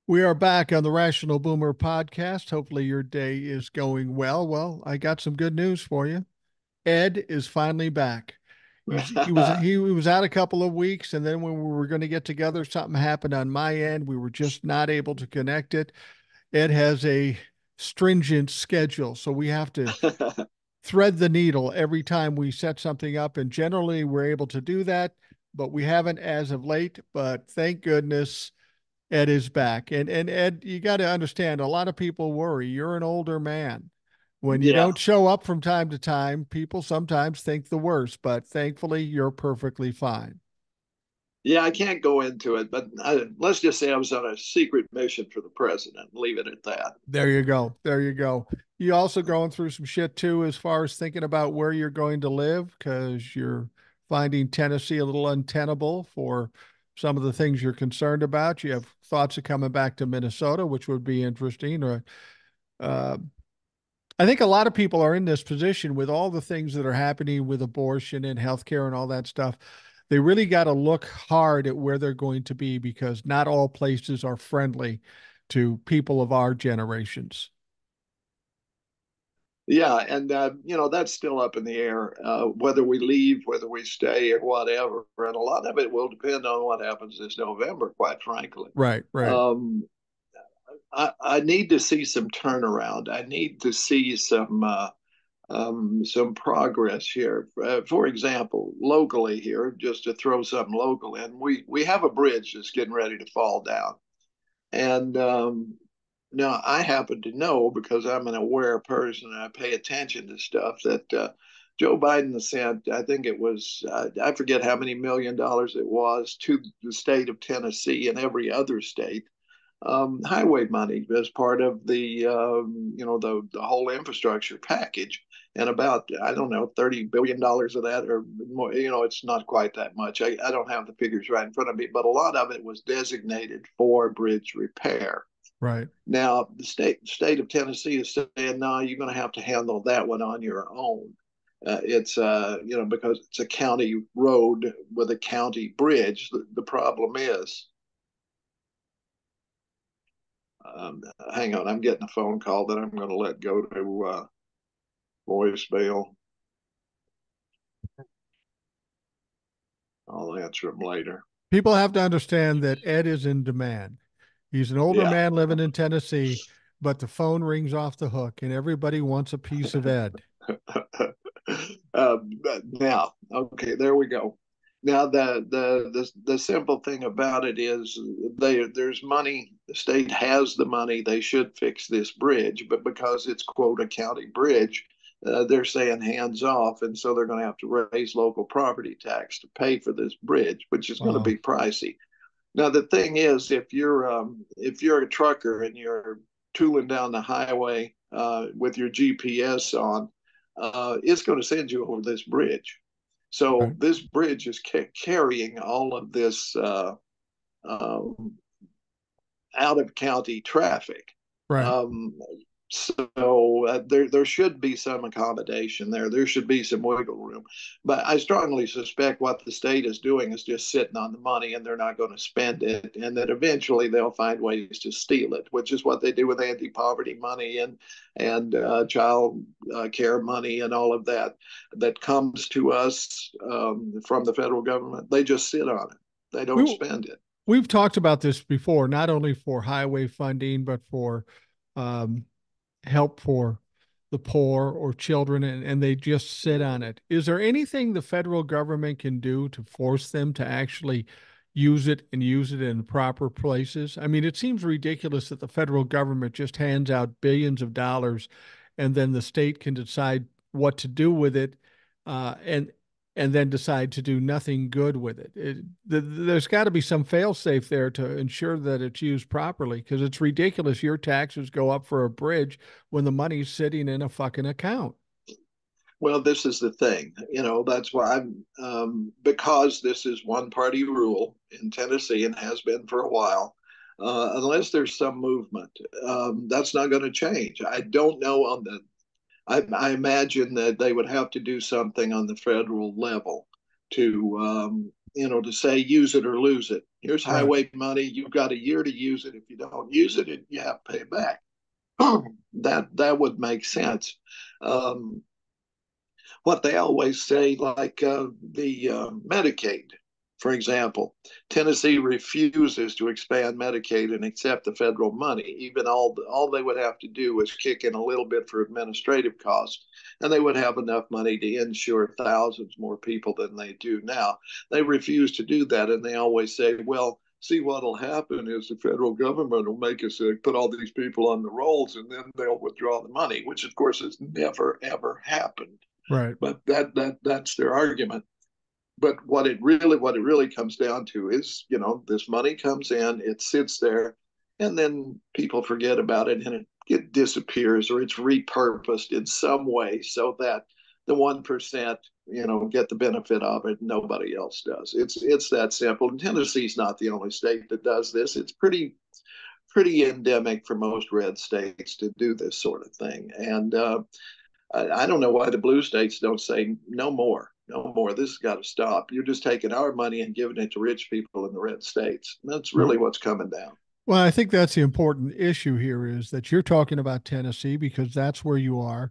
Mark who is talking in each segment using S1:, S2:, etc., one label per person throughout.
S1: We are back on the Rational Boomer podcast. Hopefully, your day is going well. Well, I got some good news for you. Ed is finally back. He was out a couple of weeks, and then when we were going to get together, something happened on my end. We were just not able to connect it. Ed has a stringent schedule, so we have to thread the needle every time we set something up, and generally we're able to do that, but we haven't as of late. But thank goodness Ed is back. And Ed, you got to understand, a lot of people worry. You're an older man. When you
S2: Yeah.
S1: don't show up from time to time, people sometimes think the worst, but thankfully you're perfectly fine.
S2: Yeah, I can't go into it, but let's just say I was on a secret mission for the president. Leave it at that.
S1: There you go. There you go. You also going through some shit too, as far as thinking about where you're going to live, because you're finding Tennessee a little untenable for some of the things you're concerned about. You have thoughts of coming back to Minnesota, which would be interesting. Or uh, I think a lot of people are in this position with all the things that are happening with abortion and healthcare and all that stuff. They really got to look hard at where they're going to be because not all places are friendly to people of our generations.
S2: Yeah, and that's still up in the air, whether we leave, whether we stay, or whatever. And a lot of it will depend on what happens this November, quite frankly.
S1: Right, right.
S2: Um, I need to see some turnaround. I need to see some progress here. For example, locally here, just to throw something local in, we have a bridge that's getting ready to fall down. And now I happen to know because I'm an aware person and I pay attention to stuff that Joe Biden sent, I think it was, I forget how many $1 million it was to the state of Tennessee and every other state, highway money as part of the whole infrastructure package. And about, I don't know, $30 billion of that or more, it's not quite that much. I don't have the figures right in front of me, but a lot of it was designated for bridge repair.
S1: Right.
S2: Now, the state of Tennessee is saying, no, you're going to have to handle that one on your own. It's because it's a county road with a county bridge. The problem is, hang on, I'm getting a phone call that I'm going to let go to voicemail. I'll answer them later.
S1: People have to understand that Ed is in demand. He's an older
S2: Yeah.
S1: man living in Tennessee, but the phone rings off the hook and everybody wants a piece of Ed.
S2: Now, okay, there we go. Now, the simple thing about it is there's money. The state has the money. They should fix this bridge, but because it's quote a county bridge, they're saying hands off, and so they're going to have to raise local property tax to pay for this bridge, which is going to
S1: Wow.
S2: be pricey. Now, the thing is, if you're a trucker and you're tooling down the highway with your GPS on, it's going to send you over this bridge.
S1: Right.
S2: So this bridge is carrying all of this uh, out of county traffic.
S1: Right.
S2: Um, so there should be some accommodation there. There should be some wiggle room. But I strongly suspect what the state is doing is just sitting on the money and they're not going to spend it, and that eventually they'll find ways to steal it, which is what they do with anti-poverty money and child care money and all of that that comes to us from the federal government. They just sit on it. They don't
S1: We
S2: spend it.
S1: we've talked about this before, not only for highway funding, but for um, help for the poor or children, and they just sit on it. Is there anything the federal government can do to force them to actually use it and use it in proper places? I mean, it seems ridiculous that the federal government just hands out billions of dollars and then the state can decide what to do with it, and then decide to do nothing good with it. There's got to be some fail-safe there to ensure that it's used properly because it's ridiculous your taxes go up for a bridge when the money's sitting in a fucking account.
S2: Well, this is the thing. That's why because this is one party rule in Tennessee and has been for a while. Unless there's some movement, that's not going to change. I don't know on the. I imagine that they would have to do something on the federal level to to say use it or lose it. Here's
S1: Right.
S2: highway money. You've got a year to use it. If you don't use it, you have to pay it back. That would make sense. Um, what they always say, like the Medicaid, for example. Tennessee refuses to expand Medicaid and accept the federal money. Even all they would have to do is kick in a little bit for administrative costs, and they would have enough money to insure thousands more people than they do now. They refuse to do that, and they always say, well, see, what'll happen is the federal government will make us put all these people on the rolls, and then they'll withdraw the money, which of course has never ever happened.
S1: Right.
S2: But that's their argument. But what it really comes down to is, this money comes in, it sits there, and then people forget about it, and it disappears, or it's repurposed in some way so that the 1%, get the benefit of it. Nobody else does. It's that simple. And Tennessee's not the only state that does this. It's pretty endemic for most red states to do this sort of thing. And I don't know why the blue states don't say no more, no more. This has got to stop. You're just taking our money and giving it to rich people in the red states. That's
S1: Right.
S2: really what's coming down.
S1: Well, I think that's the important issue here is that you're talking about Tennessee because that's where you are,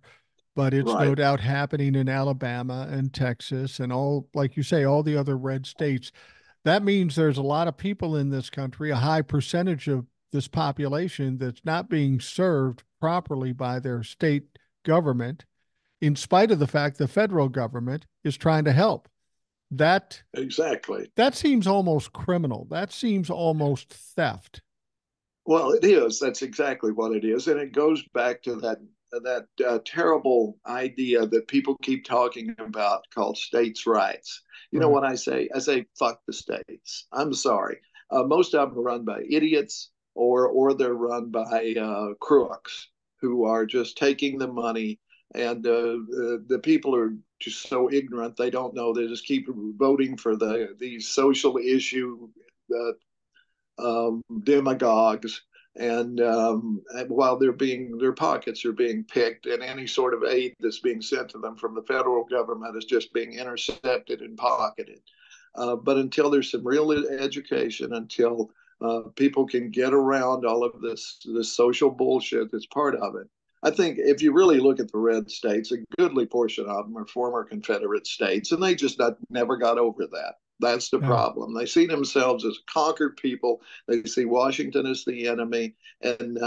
S1: but it's no
S2: Right.
S1: doubt happening in Alabama and Texas and all, like you say, all the other red states. That means there's a lot of people in this country, a high percentage of this population that's not being served properly by their state government, in spite of the fact the federal government is trying to help. That
S2: Exactly.
S1: that seems almost criminal. That seems almost theft.
S2: Well, it is. That's exactly what it is, and it goes back to that terrible idea that people keep talking about called states' rights. You know
S1: Right.
S2: what I say? I say fuck the states. I'm sorry. Most of them are run by idiots, or they're run by crooks who are just taking the money, and the people are just so ignorant they don't know. They just keep voting for these social issue uh, demagogues, and while their pockets are being picked, and any sort of aid that's being sent to them from the federal government is just being intercepted and pocketed. But until there's some real education, until people can get around all of this social bullshit that's part of it. I think if you really look at the red states, a goodly portion of them are former Confederate states, and they just never got over that. That's the
S1: Yeah.
S2: problem. They see themselves as conquered people. They see Washington as the enemy, and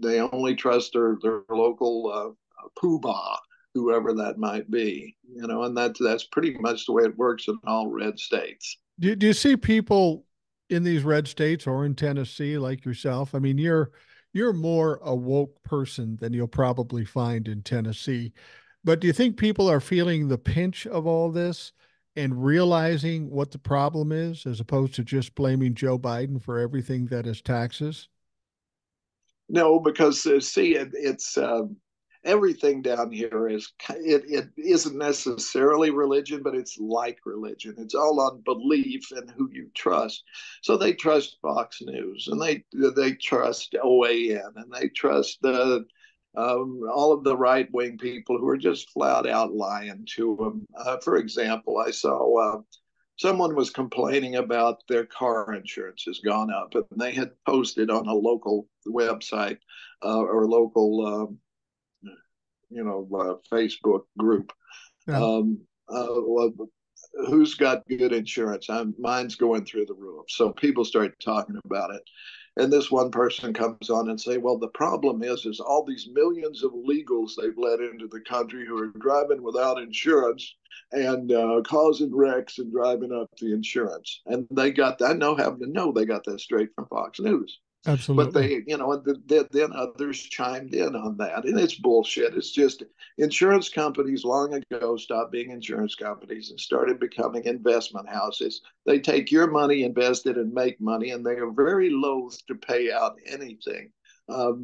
S2: they only trust their local poobah, whoever that might be. And that's pretty much the way it works in all red states.
S1: Do you see people in these red states or in Tennessee like yourself? I mean, you're more a woke person than you'll probably find in Tennessee. But do you think people are feeling the pinch of all this and realizing what the problem is, as opposed to just blaming Joe Biden for everything that is taxes?
S2: No, because see, it's everything down here it isn't necessarily religion, but it's like religion. It's all on belief and who you trust. So they trust Fox News, and they trust OAN, and they trust all of the right wing people who are just flat out lying to them. For example, I saw. Someone was complaining about their car insurance has gone up, and they had posted on a local website or local Facebook group.
S1: Yeah,
S2: Um, well, who's got good insurance? Mine's going through the roof. So people start talking about it. And this one person comes on and say, well, the problem is all these millions of illegals they've let into the country who are driving without insurance and causing wrecks and driving up the insurance. And they got that. Happen to know they got that straight from Fox News. But
S1: absolutely.
S2: then others chimed in on that, and it's bullshit. It's just insurance companies long ago stopped being insurance companies and started becoming investment houses. They take your money, invest it, and make money, and they are very loath to pay out anything.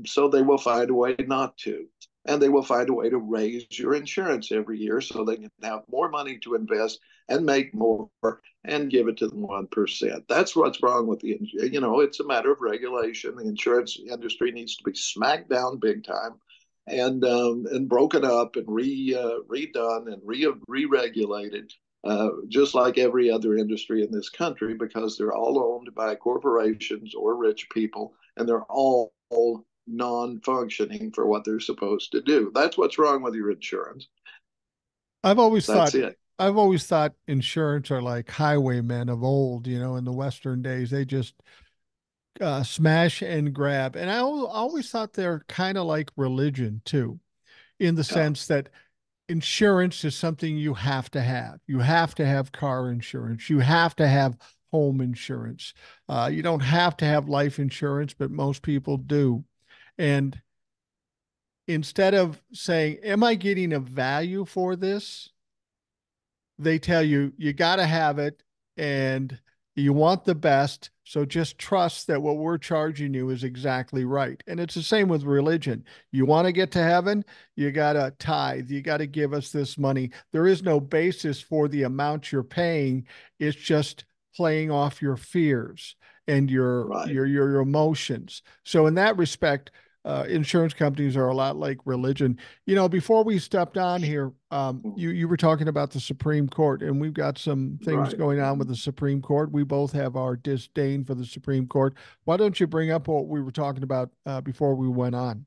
S2: So they will find a way not to. And they will find a way to raise your insurance every year so they can have more money to invest and make more and give it to the 1%. That's what's wrong with it's a matter of regulation. The insurance industry needs to be smacked down big time and broken up and redone and re regulated. just like every other industry in this country, because they're all owned by corporations or rich people, and they're all non-functioning for what they're supposed to do. That's what's wrong with your insurance.
S1: I've always
S2: That's
S1: thought
S2: it.
S1: I've always thought insurance are like highwaymen of old, in the Western days. They just smash and grab. And I always thought they're kind of like religion too, in the
S2: Yeah,
S1: sense that insurance is something you have to have. You have to have car insurance. You have to have home insurance. You don't have to have life insurance, but most people do. And instead of saying, am I getting a value for this? They tell you you got to have it and you want the best. So just trust that what we're charging you is exactly right. And it's the same with religion. You want to get to heaven, you got to tithe, you got to give us this money. There is no basis for the amount you're paying. It's just playing off your fears and your
S2: right.
S1: your your emotions. So in that respect, insurance companies are a lot like religion. Before we stepped on here, you were talking about the Supreme Court, and we've got some things
S2: Right.
S1: going on with the Supreme Court. We both have our disdain for the Supreme Court. Why don't you bring up what we were talking about before we went on?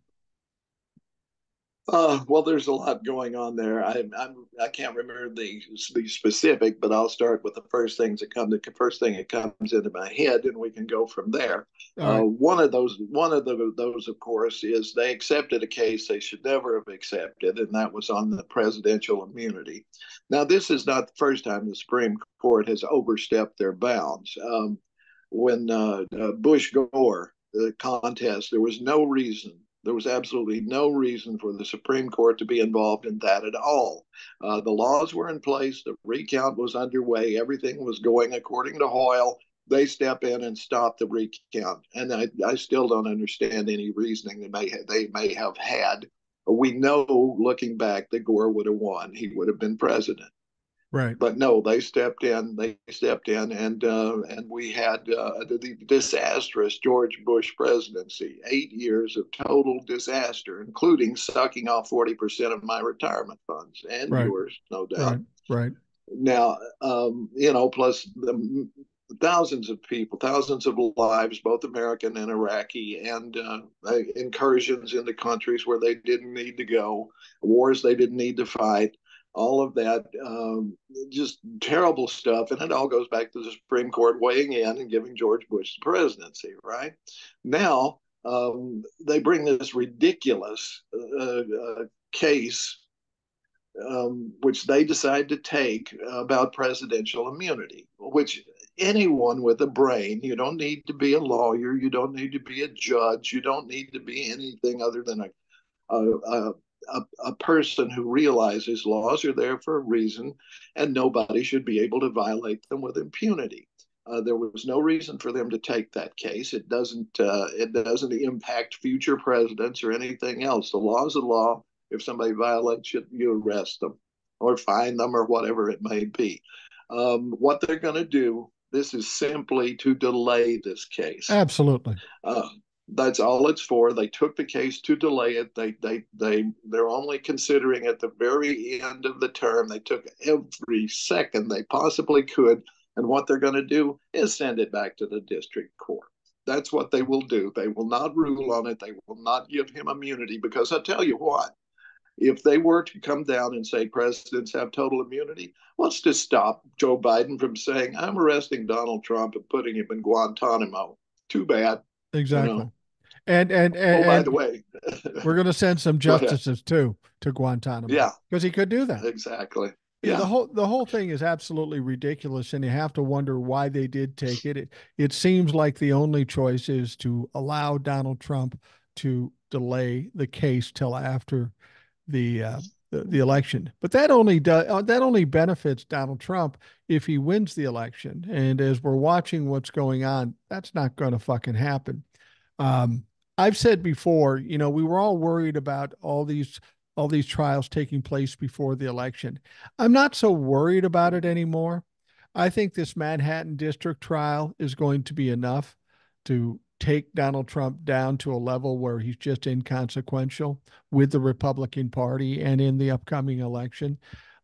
S2: Well, there's a lot going on there. I can't remember the specific, but I'll start with the first thing that comes into my head, and we can go from there.
S1: All right.
S2: One of those, of course, is they accepted a case they should never have accepted, and that was on the presidential immunity. Now, this is not the first time the Supreme Court has overstepped their bounds. When Bush Gore the contest, there was absolutely no reason for the Supreme Court to be involved in that at all. The laws were in place, the recount was underway, everything was going according to Hoyle. They step in and stop the recount. And I still don't understand any reasoning they may have had. We know, looking back, that Gore would have won. He would have been president.
S1: Right.
S2: But no, they stepped in. They stepped in, and we had the disastrous George Bush presidency. 8 years of total disaster, including sucking off 40% of my retirement funds and
S1: Right.
S2: yours, no
S1: Right.
S2: doubt.
S1: Right.
S2: Now, plus the thousands of people, thousands of lives, both American and Iraqi, and incursions into countries where they didn't need to go, wars they didn't need to fight, all of that, just terrible stuff. And it all goes back to the Supreme Court weighing in and giving George Bush the presidency, right? Now, they bring this ridiculous case which they decide to take about presidential immunity, which anyone with a brain, you don't need to be a lawyer, you don't need to be a judge, you don't need to be anything other than a person who realizes laws are there for a reason and nobody should be able to violate them with impunity. There was no reason for them to take that case. It doesn't impact future presidents or anything else. The law is the law. If somebody violates it, you arrest them or fine them or whatever it may be. What they're going to do, this is simply to delay this case.
S1: Absolutely.
S2: Uh, that's all it's for. They took the case to delay it. They're only considering at the very end of the term. They took every second they possibly could, and what they're going to do is send it back to the district court. That's what they will do. They will not rule on it. They will not give him immunity, because I tell you what, if they were to come down and say presidents have total immunity, what's to stop Joe Biden from saying, I'm arresting Donald Trump and putting him in Guantanamo? Too bad, you
S1: Exactly.
S2: know.
S1: And and
S2: Oh,
S1: and,
S2: by the
S1: and
S2: way,
S1: we're going to send some
S2: go ahead.
S1: justices too to Guantanamo
S2: Yeah,
S1: because he could do that.
S2: exactly.
S1: Yeah, the
S2: Yeah.
S1: whole thing is absolutely ridiculous, and you have to wonder why they did take it. It seems like the only choice is to allow Donald Trump to delay the case till after the uh, the election. But that only benefits Donald Trump if he wins the election. And as we're watching what's going on, that's not going to fucking happen. Um, I've said before, we were all worried about all these trials taking place before the election. I'm not so worried about it anymore. I think this Manhattan district trial is going to be enough to take Donald Trump down to a level where he's just inconsequential with the Republican Party and in the upcoming election.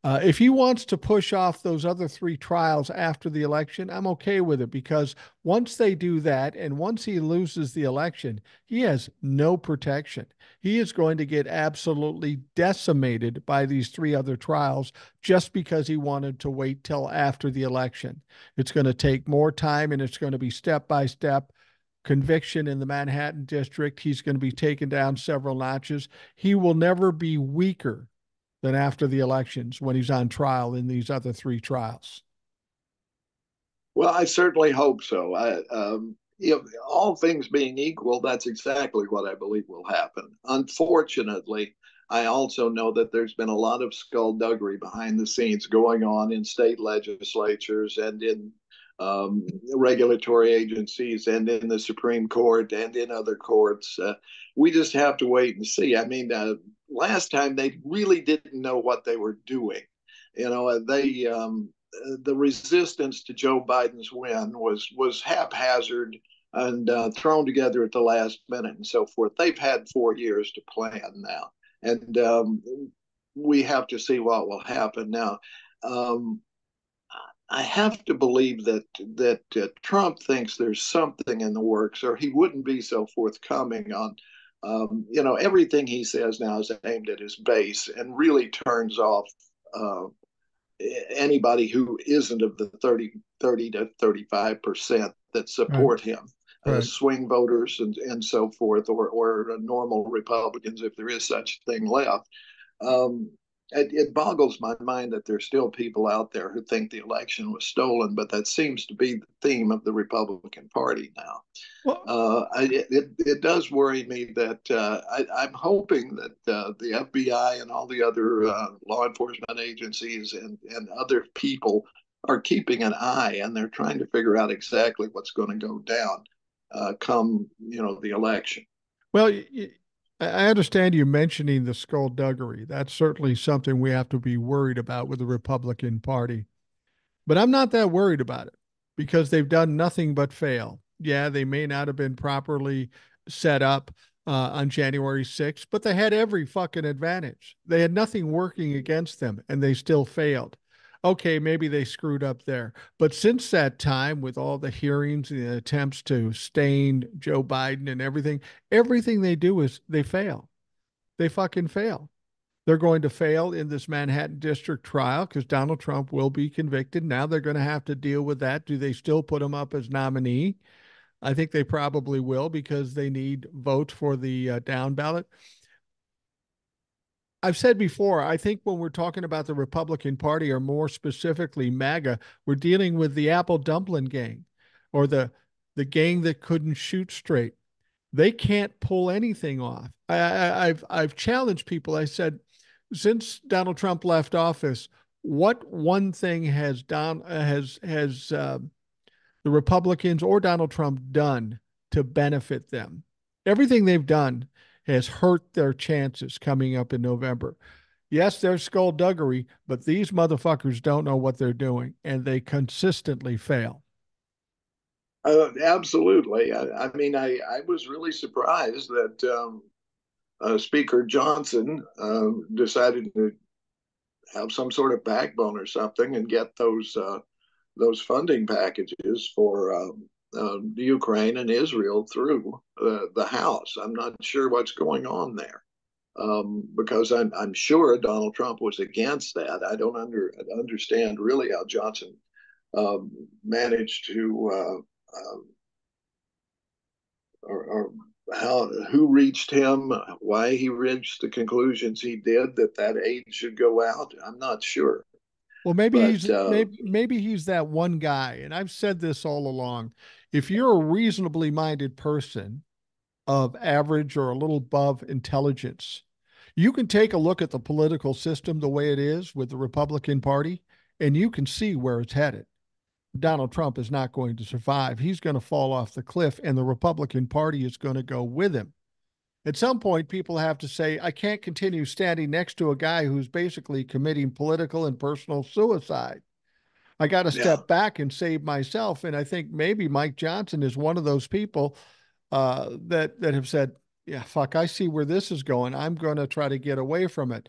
S1: If he wants to push off those other three trials after the election, I'm okay with it because once they do that and once he loses the election, he has no protection. He is going to get absolutely decimated by these three other trials just because he wanted to wait till after the election. It's going to take more time and it's going to be step by step conviction in the Manhattan district. He's going to be taken down several notches. He will never be weaker than after the elections when he's on trial in these other three trials.
S2: Well, I certainly hope so. All things being equal, that's exactly what I believe will happen. Unfortunately, I also know that there's been a lot of skullduggery behind the scenes going on in state legislatures and in regulatory agencies and in the Supreme Court and in other courts. We just have to wait and see. I mean, last time they really didn't know what they were doing. They the resistance to Joe Biden's win was haphazard and thrown together at the last minute and so forth. They've had 4 years to plan now, and we have to see what will happen now. Um, I have to believe that Trump thinks there's something in the works, or he wouldn't be so forthcoming on. Everything he says now is aimed at his base and really turns off uh, anybody who isn't of the 30 to 35% that
S1: Right,
S2: support him.
S1: right.
S2: Swing voters and so forth, or normal Republicans, if there is such a thing left. Um, it boggles my mind that there's still people out there who think the election was stolen, but that seems to be the theme of the Republican Party now.
S1: Well,
S2: It does worry me that I'm hoping that the FBI and all the other law enforcement agencies and other people are keeping an eye and they're trying to figure out exactly what's going to go down come the election.
S1: well, I understand you mentioning the skullduggery. That's certainly something we have to be worried about with the Republican Party. But I'm not that worried about it because they've done nothing but fail. Yeah, they may not have been properly set up on January 6th, but they had every fucking advantage. They had nothing working against them and they still failed. Okay, maybe they screwed up there. But since that time, with all the hearings and the attempts to stain Joe Biden and everything they do is they fail. They fucking fail. They're going to fail in this Manhattan district trial because Donald Trump will be convicted. Now they're going to have to deal with that. Do they still put him up as nominee? I think they probably will because they need votes for the down ballot. I've said before, I think when we're talking about the Republican Party, or more specifically MAGA, we're dealing with the Apple Dumpling gang or the gang that couldn't shoot straight. They can't pull anything off. I've challenged people. I said, since Donald Trump left office, what one thing has the Republicans or Donald Trump done to benefit them? Everything they've done has hurt their chances coming up in November. Yes, there's skullduggery, but these motherfuckers don't know what they're doing, and they consistently fail.
S2: Absolutely. I mean, I was really surprised that Speaker Johnson decided to have some sort of backbone or something and get those funding packages for the Ukraine and Israel through the House. I'm not sure what's going on there because I'm sure Donald Trump was against that. I don't understand really how Johnson managed to or how who reached him, why he reached the conclusions he did that aid should go out. I'm not sure,
S1: Well,
S2: but
S1: maybe he's that one guy, and I've said this all along. If you're a reasonably minded person of average or a little above intelligence, you can take a look at the political system the way it is with the Republican Party, and you can see where it's headed. Donald Trump is not going to survive. He's going to fall off the cliff, and the Republican Party is going to go with him. At some point, people have to say, I can't continue standing next to a guy who's basically committing political and personal suicide. I got to
S2: yeah.
S1: step back and save myself. And I think maybe Mike Johnson is one of those people that have said, yeah, fuck, I see where this is going. I'm going to try to get away from it.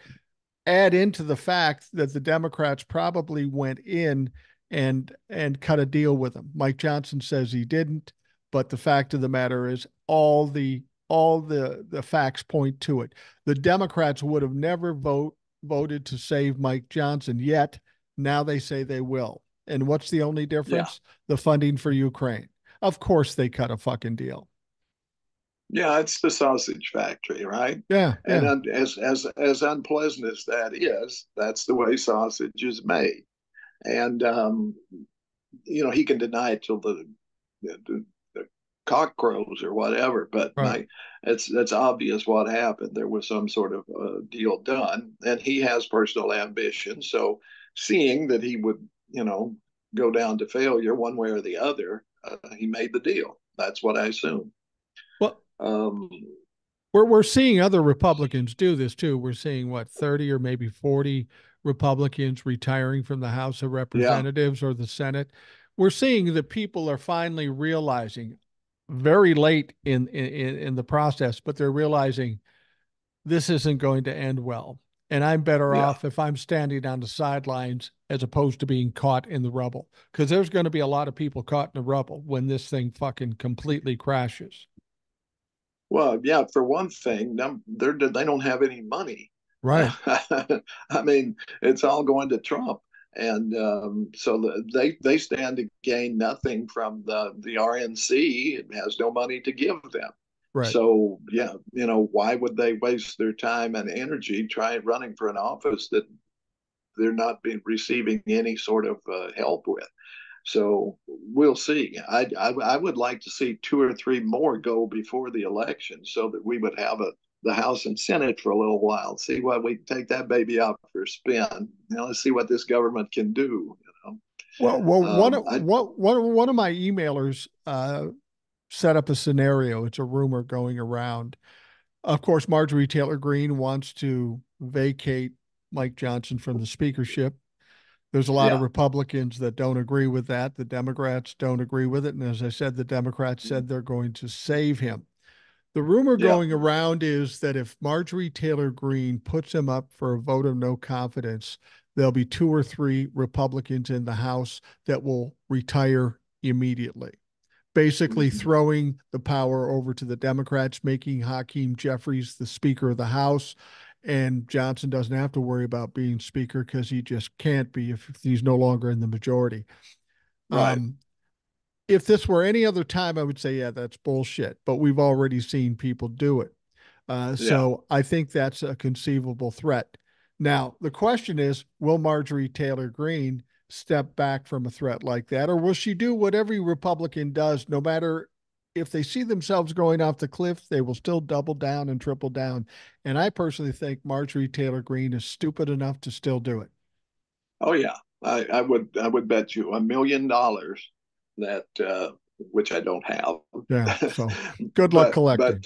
S1: add into the fact that the Democrats probably went in and cut a deal with him. Mike Johnson says he didn't, but the fact of the matter is all the facts point to it. The Democrats would have never voted to save Mike Johnson, yet now they say they will. And what's the only
S2: Yeah.
S1: difference? The funding for Ukraine. Of course they cut a fucking deal.
S2: Yeah, it's the sausage factory, right?
S1: Yeah,
S2: And
S1: yeah,
S2: as unpleasant as that is, that's the way sausage is made. And he can deny it till the cock crows or whatever, but
S1: right.
S2: it's obvious what happened. There was some sort of deal done, and he has personal ambition. So, seeing that he would, go down to failure one way or the other, he made the deal. That's what I assume.
S1: Well,
S2: Um,
S1: we're seeing other Republicans do this too. We're seeing what 30 or maybe 40 Republicans retiring from the House of
S2: yeah,
S1: Representatives or the Senate. We're seeing that people are finally realizing very late in the process, but they're realizing this isn't going to end well. And I'm better
S2: yeah.
S1: off if I'm standing on the sidelines as opposed to being caught in the rubble. Because there's going to be a lot of people caught in the rubble when this thing fucking completely crashes.
S2: Well, yeah, for one thing, they don't have any money.
S1: Right,
S2: I mean, it's all going to Trump, and so they stand to gain nothing from the RNC. It has no money to give them.
S1: right.
S2: So yeah, why would they waste their time and energy trying running for an office that they're not being receiving any sort of help with? So we'll see. I would like to see two or three more go before the election so that we would have the House and Senate for a little while. See what we can take that baby out for a spin. Let's see what this government can do.
S1: Well,
S2: I
S1: one of my emailers set up a scenario. It's a rumor going around. Of course, Marjorie Taylor Greene wants to vacate Mike Johnson from the speakership. There's a lot of
S2: Yeah,
S1: Republicans that don't agree with that. The Democrats don't agree with it. And as I said, the Democrats said they're going to save him. The rumor
S2: yeah,
S1: going around is that if Marjorie Taylor Greene puts him up for a vote of no confidence, there'll be two or three Republicans in the House that will retire immediately, basically
S2: mhm,
S1: throwing the power over to the Democrats, making Hakeem Jeffries the Speaker of the House. And Johnson doesn't have to worry about being Speaker because he just can't be if he's no longer in the majority.
S2: right,
S1: Um, if this were any other time, I would say, yeah, that's bullshit. But we've already seen people do it.
S2: yeah.
S1: So I think that's a conceivable threat. Now, the question is, will Marjorie Taylor Greene step back from a threat like that, or will she do what every Republican does, no matter if they see themselves going off the cliff, they will still double down and triple down. And I personally think Marjorie Taylor Greene is stupid enough to still do it.
S2: Oh yeah. I would bet you $1 million that which I don't have.
S1: Yeah. So good luck
S2: but
S1: collecting.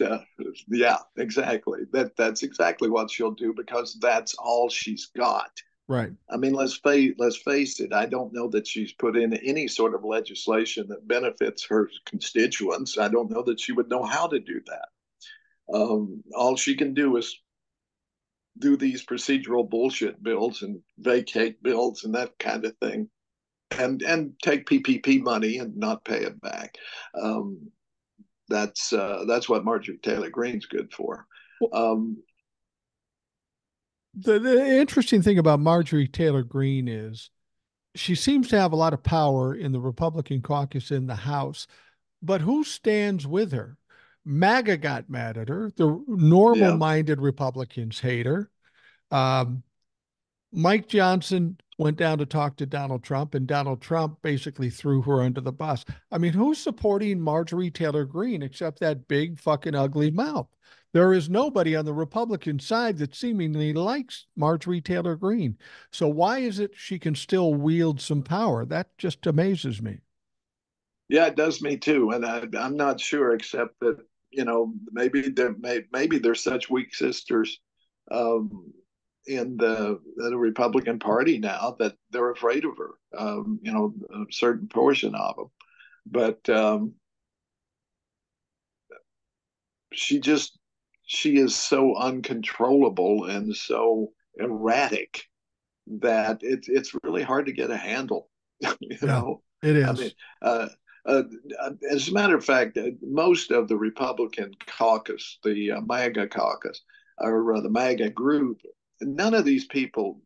S2: yeah, exactly. That's exactly what she'll do because that's all she's got.
S1: Right.
S2: I mean, let's face it. I don't know that she's put in any sort of legislation that benefits her constituents. I don't know that she would know how to do that. All she can do is do these procedural bullshit bills and vacate bills and that kind of thing, and take PPP money and not pay it back. Um, that's what Marjorie Taylor Greene's good for.
S1: Well,
S2: Um,
S1: the interesting thing about Marjorie Taylor Greene is she seems to have a lot of power in the Republican caucus in the House, but who stands with her? MAGA got mad at her. The normal
S2: yeah,
S1: minded Republicans hate her. Um, Mike Johnson went down to talk to Donald Trump, and Donald Trump basically threw her under the bus. I mean, who's supporting Marjorie Taylor Greene except that big fucking ugly mouth? There is nobody on the Republican side that seemingly likes Marjorie Taylor Greene. So why is it she can still wield some power? That just amazes me.
S2: yeah, it does me too. And I'm not sure, except that maybe they're such weak sisters um, in the Republican Party now that they're afraid of her. A certain portion of them, but she just she is so uncontrollable and so erratic that it's really hard to get a handle. you
S1: Yeah,
S2: know,
S1: it
S2: I mean,
S1: is.
S2: uh, uh, as a matter of fact, most of the Republican caucus, the MAGA caucus, or the MAGA group, none of these people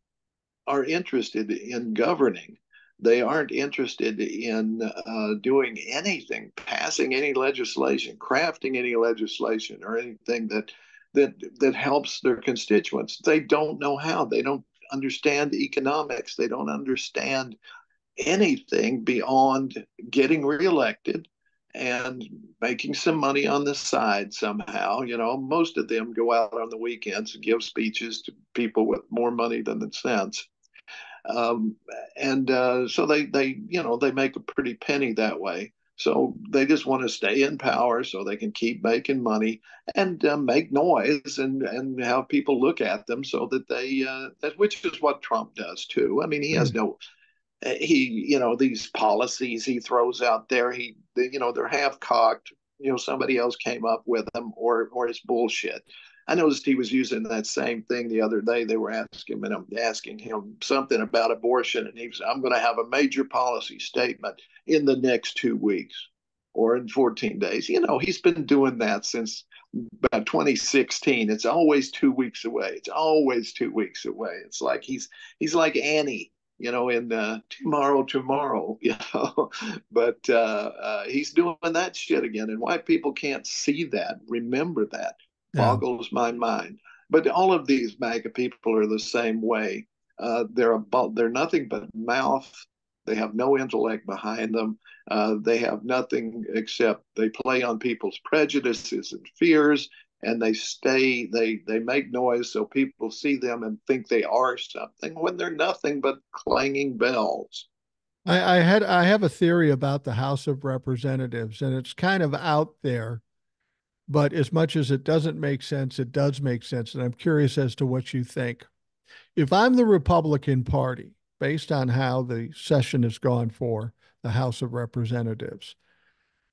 S2: are interested in governing. They aren't interested in doing anything, passing any legislation, crafting any legislation, or anything that helps their constituents. They don't know how. They don't understand economics. They don't understand anything beyond getting reelected and making some money on the side somehow. Most of them go out on the weekends and give speeches to people with more money than the sense. Um, and so they make a pretty penny that way. So they just want to stay in power so they can keep making money and make noise and have people look at them so that which is what Trump does too. I mean, he has no these policies he throws out there, they're half cocked. Somebody else came up with them, or it's bullshit. I noticed he was using that same thing the other day. They were asking him something about abortion, and he was, I'm going to have a major policy statement in the next 2 weeks or in 14 days. He's been doing that since about 2016. It's always 2 weeks away. It's always 2 weeks away. It's like he's like Annie, in tomorrow, but he's doing that shit again. And why people can't see that, remember that,
S1: Yeah.
S2: boggles my mind. But all of these MAGA people are the same way. They're nothing but mouth. They have no intellect behind them. They have nothing except they play on people's prejudices and fears, and they make noise so people see them and think they are something when they're nothing but clanging bells.
S1: I have a theory about the House of Representatives, and it's kind of out there, but as much as it doesn't make sense, it does make sense. And I'm curious as to what you think. If I'm the Republican Party, based on how the session has gone for the House of Representatives,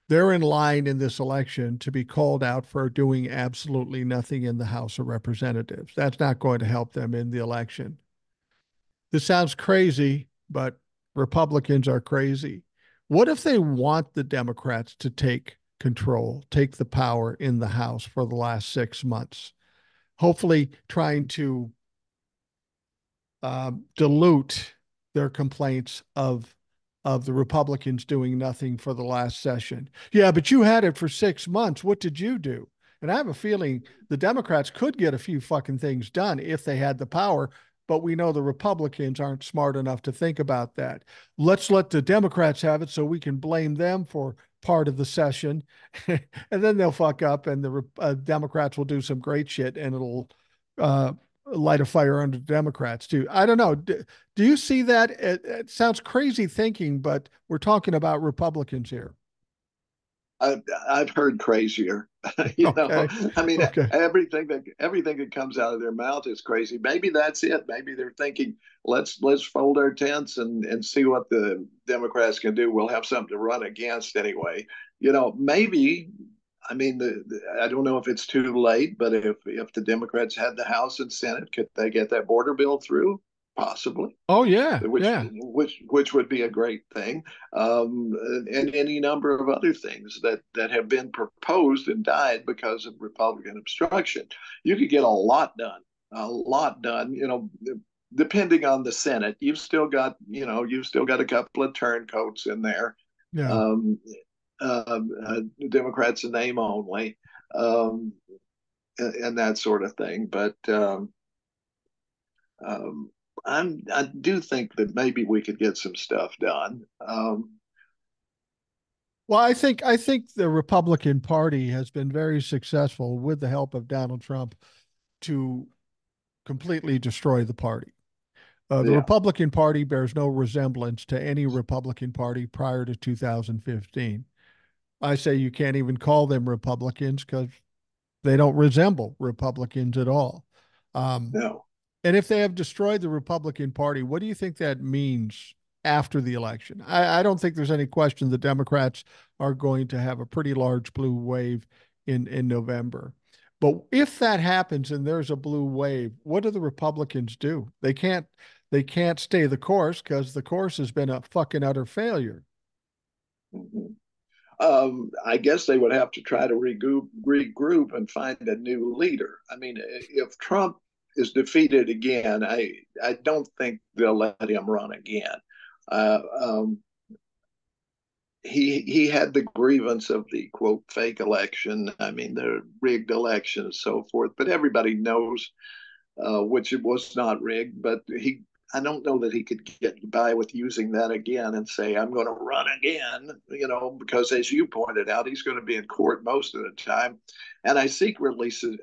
S1: they're in line in this election to be called out for doing absolutely nothing in the House of Representatives. That's not going to help them in the election. This sounds crazy, but Republicans are crazy. What if they want the Democrats to take control, take the power in the House for the last 6 months? Hopefully, trying to dilute their complaints of the Republicans doing nothing for the last session. Yeah, but you had it for 6 months. What did you do? And I have a feeling the Democrats could get a few fucking things done if they had the power, but we know the Republicans aren't smart enough to think about that. Let's let the Democrats have it so we can blame them for part of the session. And then they'll fuck up and the Democrats will do some great shit and it'll uh, light a fire under the Democrats too. I don't know. Do you see that? It sounds crazy thinking, but we're talking about Republicans here.
S2: I've heard crazier. you know,
S1: Okay.
S2: I mean,
S1: Okay.
S2: everything that comes out of their mouth is crazy. Maybe that's it. Maybe they're thinking, let's fold our tents and see what the Democrats can do. We'll have something to run against anyway. Maybe. I mean, I don't know if it's too late, but if the Democrats had the House and Senate, could they get that border bill through? Possibly,
S1: Oh yeah.
S2: which
S1: Yeah.
S2: which would be a great thing, and any number of other things that have been proposed and died because of Republican obstruction. You could get a lot done. Depending on the Senate, you've still got a couple of turncoats in there.
S1: Yeah.
S2: Um, Democrats in name only, um, and that sort of thing. But um, I do think that maybe we could get some stuff done.
S1: Well, I think the Republican Party has been very successful with the help of Donald Trump to completely destroy the party. The
S2: Yeah,
S1: Republican Party bears no resemblance to any Republican Party prior to 2015. I say you can't even call them Republicans because they don't resemble Republicans at all. Um,
S2: no.
S1: and if they have destroyed the Republican Party, what do you think that means after the election? I don't think there's any question the Democrats are going to have a pretty large blue wave in November. But if that happens and there's a blue wave, what do the Republicans do? They can't stay the course because the course has been a fucking utter failure.
S2: Mhm. I guess they would have to try to regroup and find a new leader. I mean, if Trump is defeated again, I don't think they'll let him run again. Uh, um, he had the grievance of the quote fake election. I mean, the rigged election and so forth. But everybody knows which it was not rigged. But I don't know that he could get by with using that again and say, I'm going to run again, because as you pointed out, he's going to be in court most of the time. And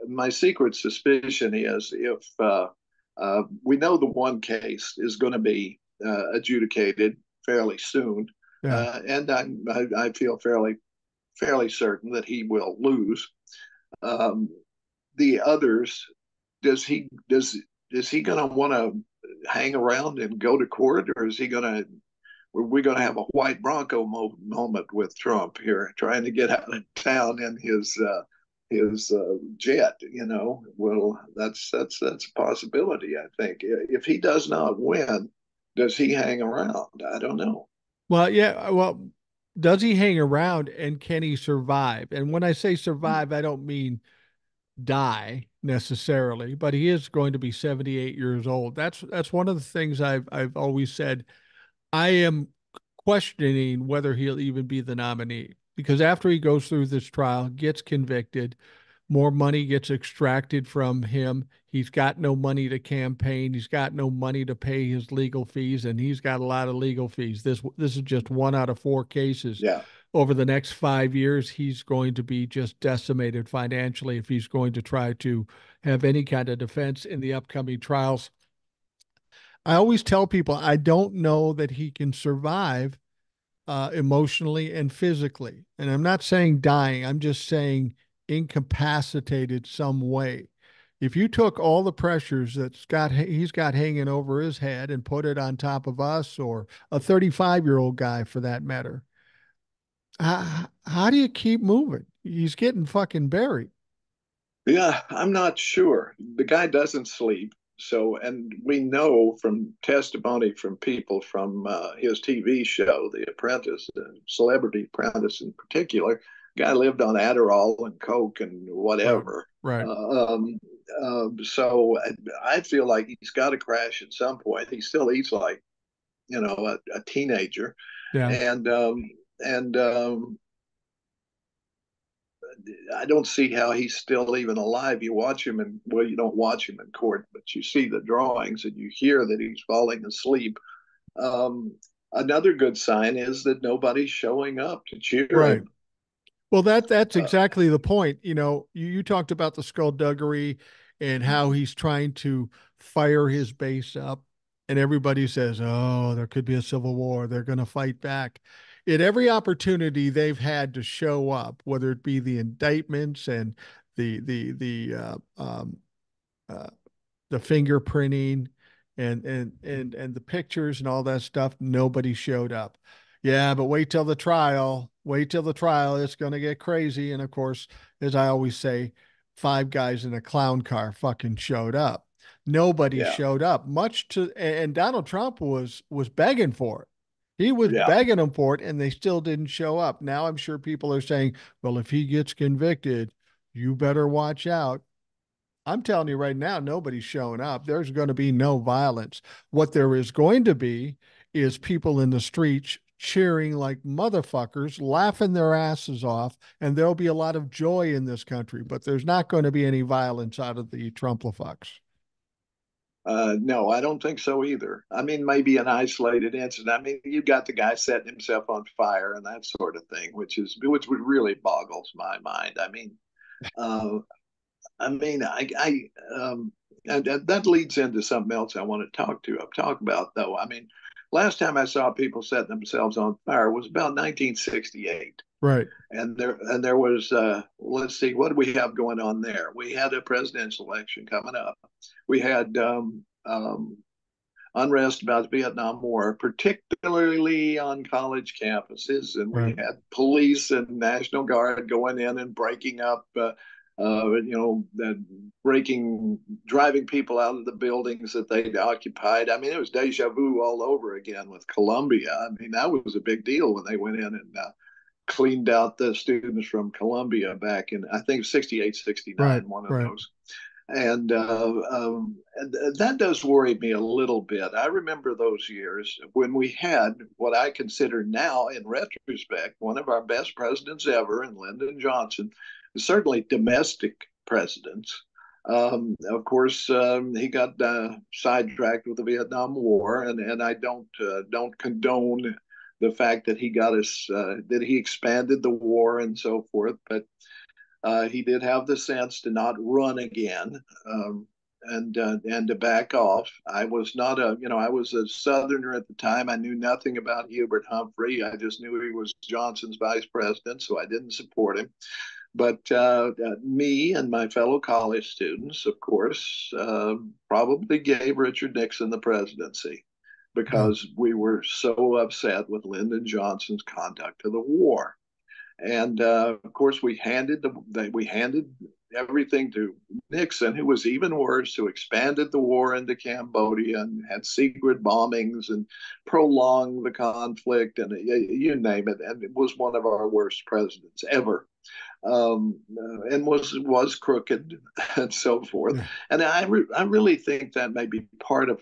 S2: my secret suspicion is if we know the one case is going to be adjudicated fairly soon,
S1: Yeah.
S2: and I feel fairly certain that he will lose. Um, the others, does he does is he going to want to hang around and go to court, or is he going to? Are we going to have a white Bronco moment with Trump here, trying to get out of town in his jet? Well, that's a possibility. I think if he does not win, does he hang around? I don't know.
S1: Well, yeah. Well, does he hang around and can he survive? And when I say survive, I don't mean die necessarily, but he is going to be 78 years old. That's one of the things I've always said. I am questioning whether he'll even be the nominee because after he goes through this trial, gets convicted, more money gets extracted from him. He's got no money to campaign. He's got no money to pay his legal fees, and he's got a lot of legal fees. This is just one out of four cases.
S2: Yeah,
S1: Over the next 5 years, he's going to be just decimated financially if he's going to try to have any kind of defense in the upcoming trials. I always tell people I don't know that he can survive emotionally and physically. And I'm not saying dying, I'm just saying incapacitated some way. If you took all the pressures he's got hanging over his head and put it on top of us or a 35-year-old guy for that matter, how do you keep moving? He's getting fucking buried.
S2: yeah, I'm not sure. The guy doesn't sleep. So, and we know from testimony from people from his TV show, The Apprentice, the Celebrity Apprentice in particular, guy lived on Adderall and Coke and
S1: Right.
S2: whatever.
S1: Right.
S2: Uh, um, so I feel like he's got to crash at some point. He still eats like, a teenager.
S1: Yeah.
S2: And, and I don't see how he's still even alive. You watch him, and well, you don't watch him in court, but you see the drawings and you hear that he's falling asleep. Um, Another good sign is that nobody's showing up to cheer
S1: Right.
S2: him.
S1: Well, that's
S2: Uh,
S1: exactly the point. You talked about the skullduggery and how he's trying to fire his base up, and everybody says, "Oh, there could be a civil war. They're going to fight back." At every opportunity they've had to show up, whether it be the indictments and the uh, the fingerprinting and the pictures and all that stuff, nobody showed up. Yeah, but wait till the trial. Wait till the trial. It's going to get crazy. And of course, as I always say, five guys in a clown car fucking showed up. Nobody
S2: yeah,
S1: showed up. Much to and Donald Trump was begging for it. He was
S2: yeah.
S1: begging them for it, and they still didn't show up. Now I'm sure people are saying, "Well, if he gets convicted, you better watch out." I'm telling you right now, nobody's showing up. There's going to be no violence. What there is going to be is people in the streets cheering like motherfuckers, laughing their asses off, and there'll be a lot of joy in this country, but there's not going to be any violence out of the Trumplafucks.
S2: No, I don't think so either. I mean, maybe an isolated incident. I mean, you got the guy setting himself on fire and that sort of thing, which really boggles my mind. Uh, I mean, and that leads into something else I want to talk about though. I mean, last time I saw people setting themselves on fire was about 1968,
S1: Right,
S2: and there was let's see, what do we have going on there? We had a presidential election coming up. We had unrest about the Vietnam War, particularly on college campuses, and we
S1: right.
S2: had police and National Guard going in and breaking up that driving people out of the buildings that they'd occupied. I mean, it was deja vu all over again with Columbia. I mean, that was a big deal when they went in and cleaned out the students from Columbia back in, I think, 68,
S1: Right,
S2: 69, one of
S1: right.
S2: those. And that does worry me a little bit. I remember those years when we had what I consider now, in retrospect, one of our best presidents ever, in Lyndon Johnson, certainly domestic presidents. Of course, he got sidetracked with the Vietnam War, and I don't condone the fact that he expanded the war and so forth, but he did have the sense to not run again, and to back off. I was not I was a Southerner at the time. I knew nothing about Hubert Humphrey. I just knew he was Johnson's vice president, so I didn't support him. But me and my fellow college students, of course, probably gave Richard Nixon the presidency
S1: Yeah,
S2: because we were so upset with Lyndon Johnson's conduct of the war. And of course, we handed everything to Nixon, who was even worse, who expanded the war into Cambodia and had secret bombings and prolonged the conflict, and you name it. And it was one of our worst presidents ever, and was crooked and so forth.
S1: yeah.
S2: And I really think that may be part of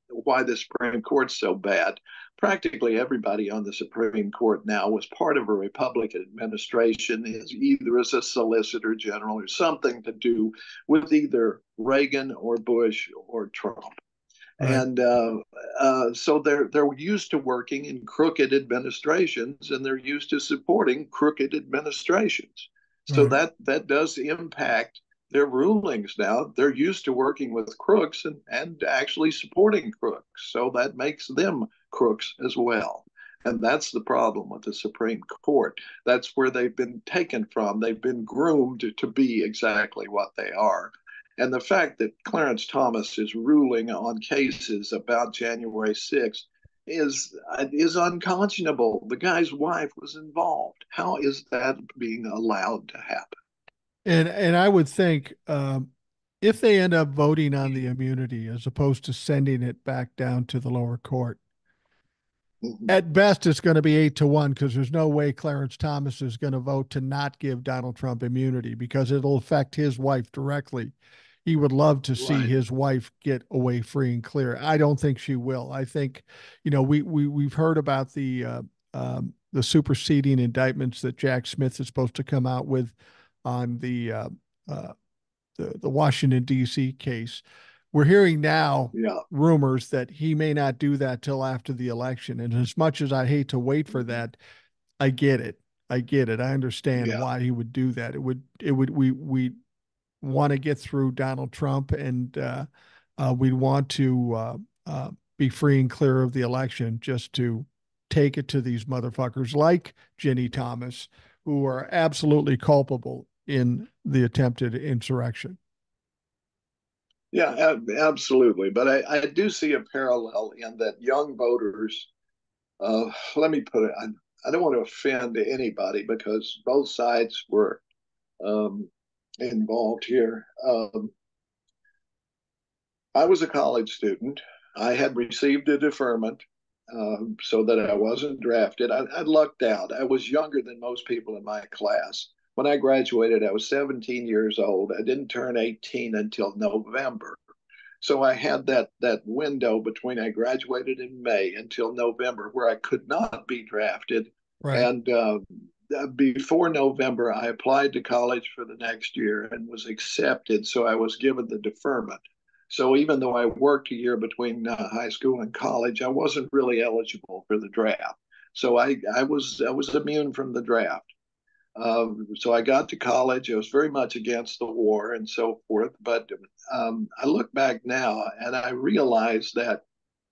S2: why the Supreme Court's so bad. Practically everybody on the Supreme Court now was part of a Republican administration, is either as a solicitor general or something to do with either Reagan or Bush or Trump.
S1: Right,
S2: And so they're used to working in crooked administrations, and they're used to supporting crooked administrations. So
S1: right.
S2: that does impact their rulings now. They're used to working with crooks and actually supporting crooks. So that makes them crooks as well. And that's the problem with the Supreme Court. That's where they've been taken from. They've been groomed to be exactly what they are. And the fact that Clarence Thomas is ruling on cases about January 6th is unconscionable. The guy's wife was involved. How is that being allowed to happen?
S1: And I would think if they end up voting on the immunity as opposed to sending it back down to the lower court,
S2: Mhm.
S1: at best it's going to be 8-1 because there's no way Clarence Thomas is going to vote to not give Donald Trump immunity because it'll affect his wife directly. He would love to see
S2: Right.
S1: his wife get away free and clear. I don't think she will. I think, we've heard about the superseding indictments that Jack Smith is supposed to come out with on uh, the Washington D.C. case. We're hearing now
S2: Yeah.
S1: rumors that he may not do that till after the election. And as much as I hate to wait for
S2: Mhm.
S1: that, I get it. I get it. I understand
S2: Yeah.
S1: why he would do that. We want to get through Donald Trump, and we want to be free and clear of the election just to take it to these motherfuckers like Ginny Thomas, who are absolutely culpable in the attempted insurrection.
S2: Yeah, absolutely. But I do see a parallel in that young voters, let me put it, I don't want to offend anybody because both sides were um, involved here. I was a college student. I had received a deferment so that I wasn't drafted. I lucked out. I was younger than most people in my class. When I graduated, I was 17 years old. I didn't turn 18 until November. So I had that window between I graduated in May until November where I could not be drafted.
S1: Right.
S2: And before November, I applied to college for the next year and was accepted. So I was given the deferment. So even though I worked a year between high school and college, I wasn't really eligible for the draft. So I was immune from the draft. So I got to college. I was very much against the war and so forth. But I look back now and I realize that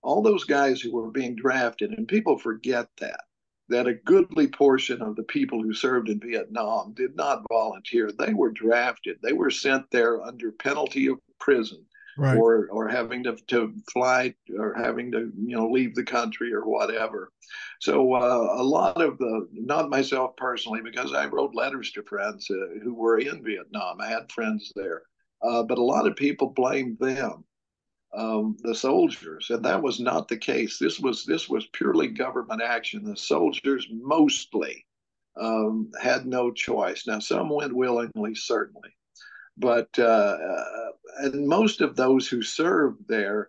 S2: all those guys who were being drafted, and people forget that a goodly portion of the people who served in Vietnam did not volunteer. They were drafted. They were sent there under penalty of prison
S1: Right.
S2: or having to fly or having to leave the country or whatever. So a lot of the, not myself personally, because I wrote letters to friends who were in Vietnam. I had friends there, but a lot of people blamed them, the soldiers, and that was not the case. This was purely government action. The soldiers mostly had no choice. Now, some went willingly, certainly, but and most of those who served there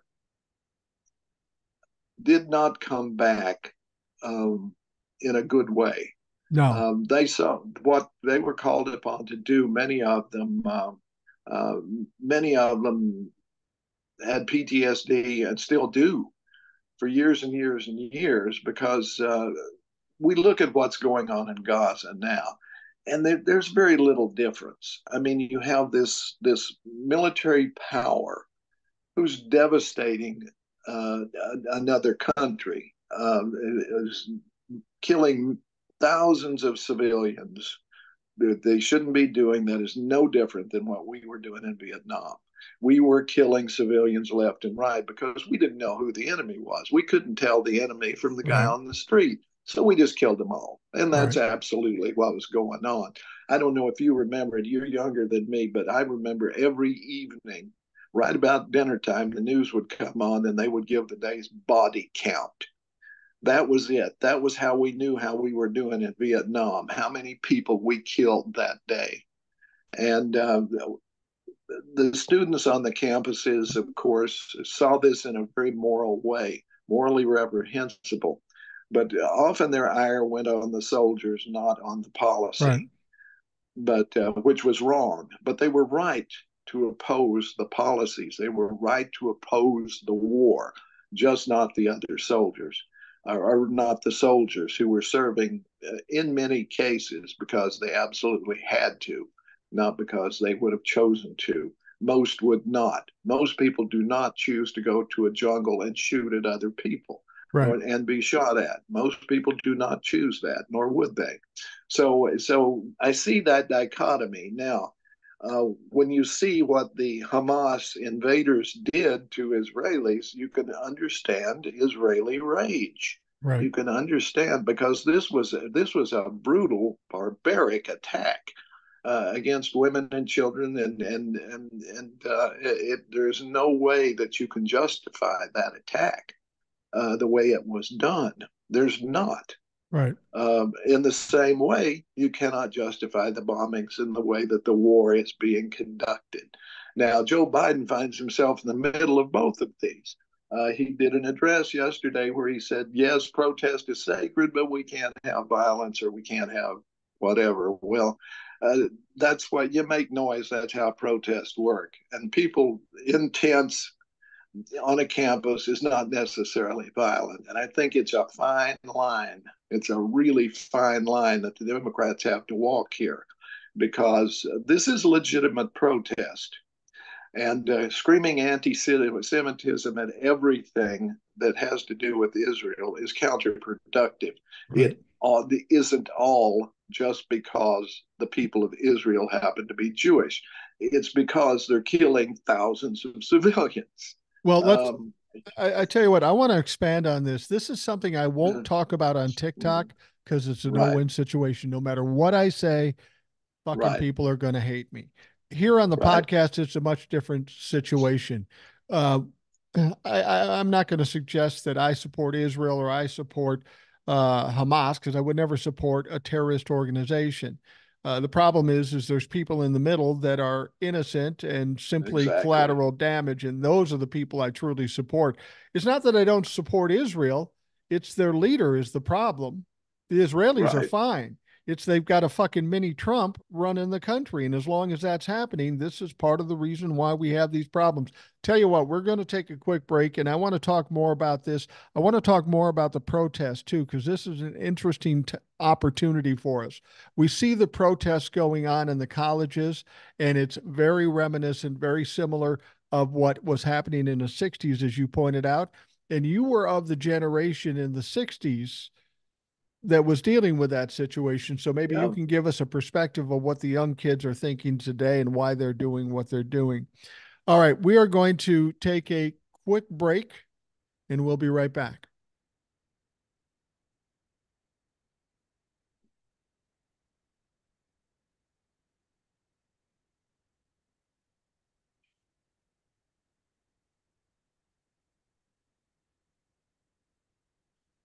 S2: did not come back in a good way.
S1: No.
S2: They saw what they were called upon to do. Uh, many of them had PTSD and still do for years and years and years because we look at what's going on in Gaza now, and there's very little difference. I mean, you have this military power who's devastating another country, is killing thousands of civilians that they shouldn't be doing. That is no different than what we were doing in Vietnam. We were killing civilians left and right because we didn't know who the enemy was. We couldn't tell the enemy from the guy
S1: Right.
S2: on the street. So we just killed them all. And that's
S1: Right.
S2: absolutely what was going on. I don't know if you remember it. You're younger than me, but I remember every evening, right about dinner time, the news would come on and they would give the day's body count. That was it. That was how we knew how we were doing in Vietnam, how many people we killed that day. And the students on the campuses, of course, saw this in a very moral way, morally reprehensible. But often their ire went on the soldiers, not on the
S1: Right.
S2: policy, but which was wrong. But they were right to oppose the policies. They were right to oppose the war, just not the other soldiers, or not the soldiers who were serving in many cases because they absolutely had to, not because they would have chosen to. Most would not. Most people do not choose to go to a jungle and shoot at other people
S1: Right.
S2: and be shot at. Most people do not choose that, nor would they. So I see that dichotomy now. When you see what the Hamas invaders did to Israelis, you can understand Israeli rage.
S1: Right.
S2: You can understand because this was a brutal, barbaric attack against women and children, and there's no way that you can justify that attack the way it was done. There's not.
S1: Right.
S2: In the same way, you cannot justify the bombings in the way that the war is being conducted. Now, Joe Biden finds himself in the middle of both of these. He did an address yesterday where he said, yes, protest is sacred, but we can't have violence or we can't have whatever. Well, that's why you make noise. That's how protests work. And people intense on a campus is not necessarily violent. And I think it's a fine line. It's a really fine line that the Democrats have to walk here because this is legitimate protest. And screaming anti Semitism at everything that has to do with Israel is counterproductive.
S1: Right.
S2: It isn't all just because the people of Israel happen to be Jewish, it's because they're killing thousands of civilians.
S1: Well,
S2: Um,
S1: I tell you what, I want to expand on this. This is something I won't talk about on TikTok because it's a
S2: right,
S1: no-win situation. No matter what I say, fucking
S2: right,
S1: people are going to hate me. Here on the
S2: right.
S1: podcast, it's a much different situation. Uh, I'm not going to suggest that I support Israel or I support Hamas because I would never support a terrorist organization. The problem is there's people in the middle that are innocent and simply
S2: Exactly.
S1: collateral damage, and those are the people I truly support. It's not that I don't support Israel; it's their leader is the problem. The Israelis are
S2: Right.
S1: fine. It's they've got a fucking mini Trump running the country. And as long as that's happening, this is part of the reason why we have these problems. Tell you what, we're going to take a quick break and I want to talk more about this. I want to talk more about the protest too, because this is an interesting opportunity for us. We see the protests going on in the colleges, and it's very reminiscent, very similar of what was happening in the 60s, as you pointed out. And you were of the generation in the 60s that was dealing with that situation. So maybe you
S2: Yeah.
S1: can give us a perspective of what the young kids are thinking today and why they're doing what they're doing. All right, we are going to take a quick break and we'll be right back.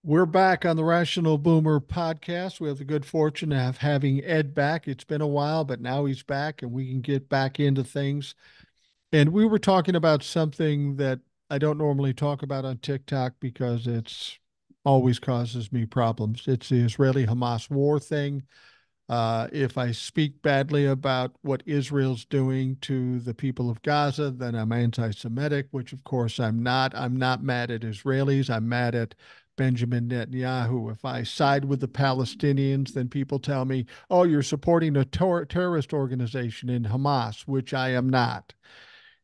S1: We're back on the Rational Boomer podcast. We have the good fortune of having Ed back. It's been a while, but now he's back and we can get back into things. And we were talking about something that I don't normally talk about on TikTok because it's always causes me problems. It's the Israeli Hamas war thing. If I speak badly about what Israel's doing to the people of Gaza, then I'm anti Semitic, which of course I'm not. I'm not mad at Israelis. I'm mad at Benjamin Netanyahu. If I side with the Palestinians, then people tell me, oh, you're supporting a terrorist organization in Hamas, which I am not.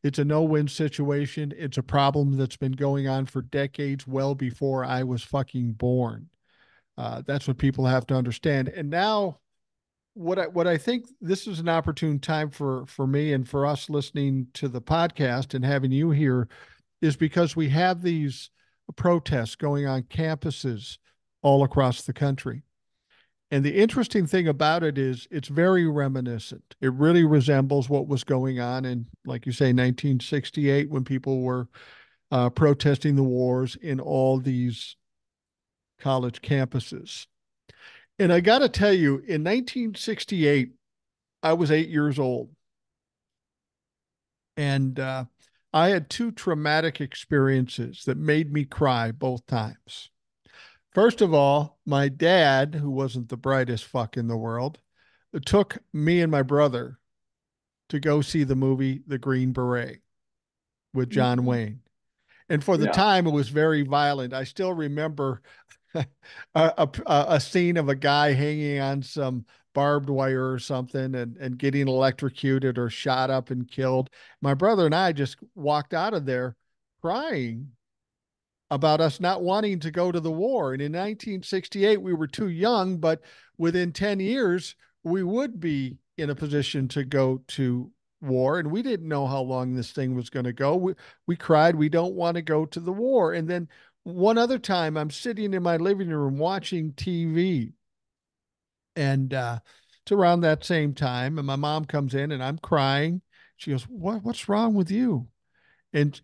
S1: It's a no win situation. It's a problem that's been going on for decades, well before I was fucking born. That's what people have to understand. And now, what I think this is an opportune time for me and for us listening to the podcast and having you here is because we have these protests going on campuses all across the country. And the interesting thing about it is it's very reminiscent. It really resembles what was going on in, like you say, 1968 when people were protesting the wars in all these college campuses. And I got to tell you, in 1968, I was 8 years old. And I had two traumatic experiences that made me cry both times. First of all, my dad, who wasn't the brightest fuck in the world, took me and my brother to go see the movie The Green Beret with John
S2: Mhm.
S1: Wayne. And for the
S2: Yeah,
S1: time, it was very violent. I still remember a scene of a guy hanging on some barbed wire or something and getting electrocuted or shot up and killed. My brother and I just walked out of there crying about us not wanting to go to the war. And in 1968, we were too young, but within 10 years, we would be in a position to go to war. And we didn't know how long this thing was going to go. We cried, we don't want to go to the war. And then one other time, I'm sitting in my living room watching TV. And it's around that same time. And my mom comes in and I'm crying. She goes, what's wrong with you? And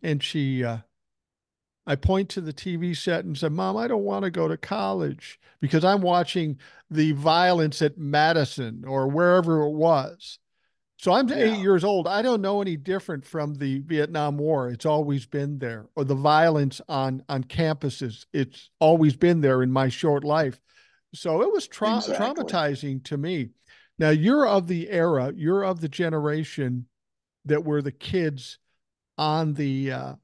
S1: I point to the TV set and said, Mom, I don't want to go to college because I'm watching the violence at Madison or wherever it was. So I'm eight
S2: yeah,
S1: years old. I don't know any different from the Vietnam War. It's always been there, or the violence on campuses. It's always been there in my short life. So it was
S2: exactly.
S1: traumatizing to me. Now you're of the era, you're of the generation that were the kids on the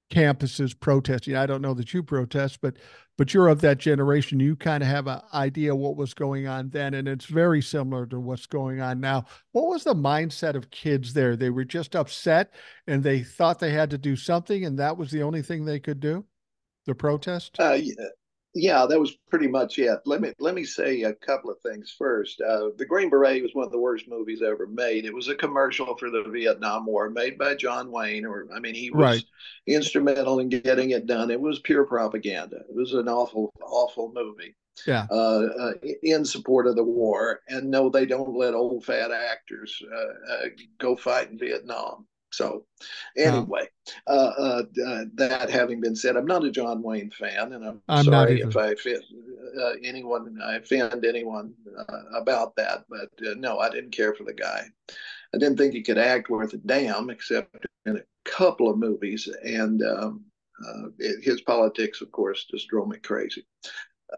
S1: campuses protesting. I don't know that you protest, but you're of that generation. You kind of have an idea what was going on then, and it's very similar to what's going on now. What was the mindset of kids there? They were just upset and they thought they had to do something, and that was the only thing they could do. The protest.
S2: Yeah, yeah, that was pretty much it. Let me say a couple of things first. The Green Beret was one of the worst movies ever made. It was a commercial for the Vietnam War made by John Wayne, or I mean, he
S1: Right.
S2: was instrumental in getting it done. It was pure propaganda. It was an awful, awful movie
S1: Yeah.
S2: in support of the war. And no, they don't let old fat actors go fight in Vietnam. So,
S1: No,
S2: anyway, that having been said, I'm not a John Wayne fan, and I'm
S1: I'm not
S2: sorry if
S1: either.
S2: I offend anyone about that. But no, I didn't care for the guy. I didn't think he could act worth a damn, except in a couple of movies, and his politics, of course, just drove me crazy.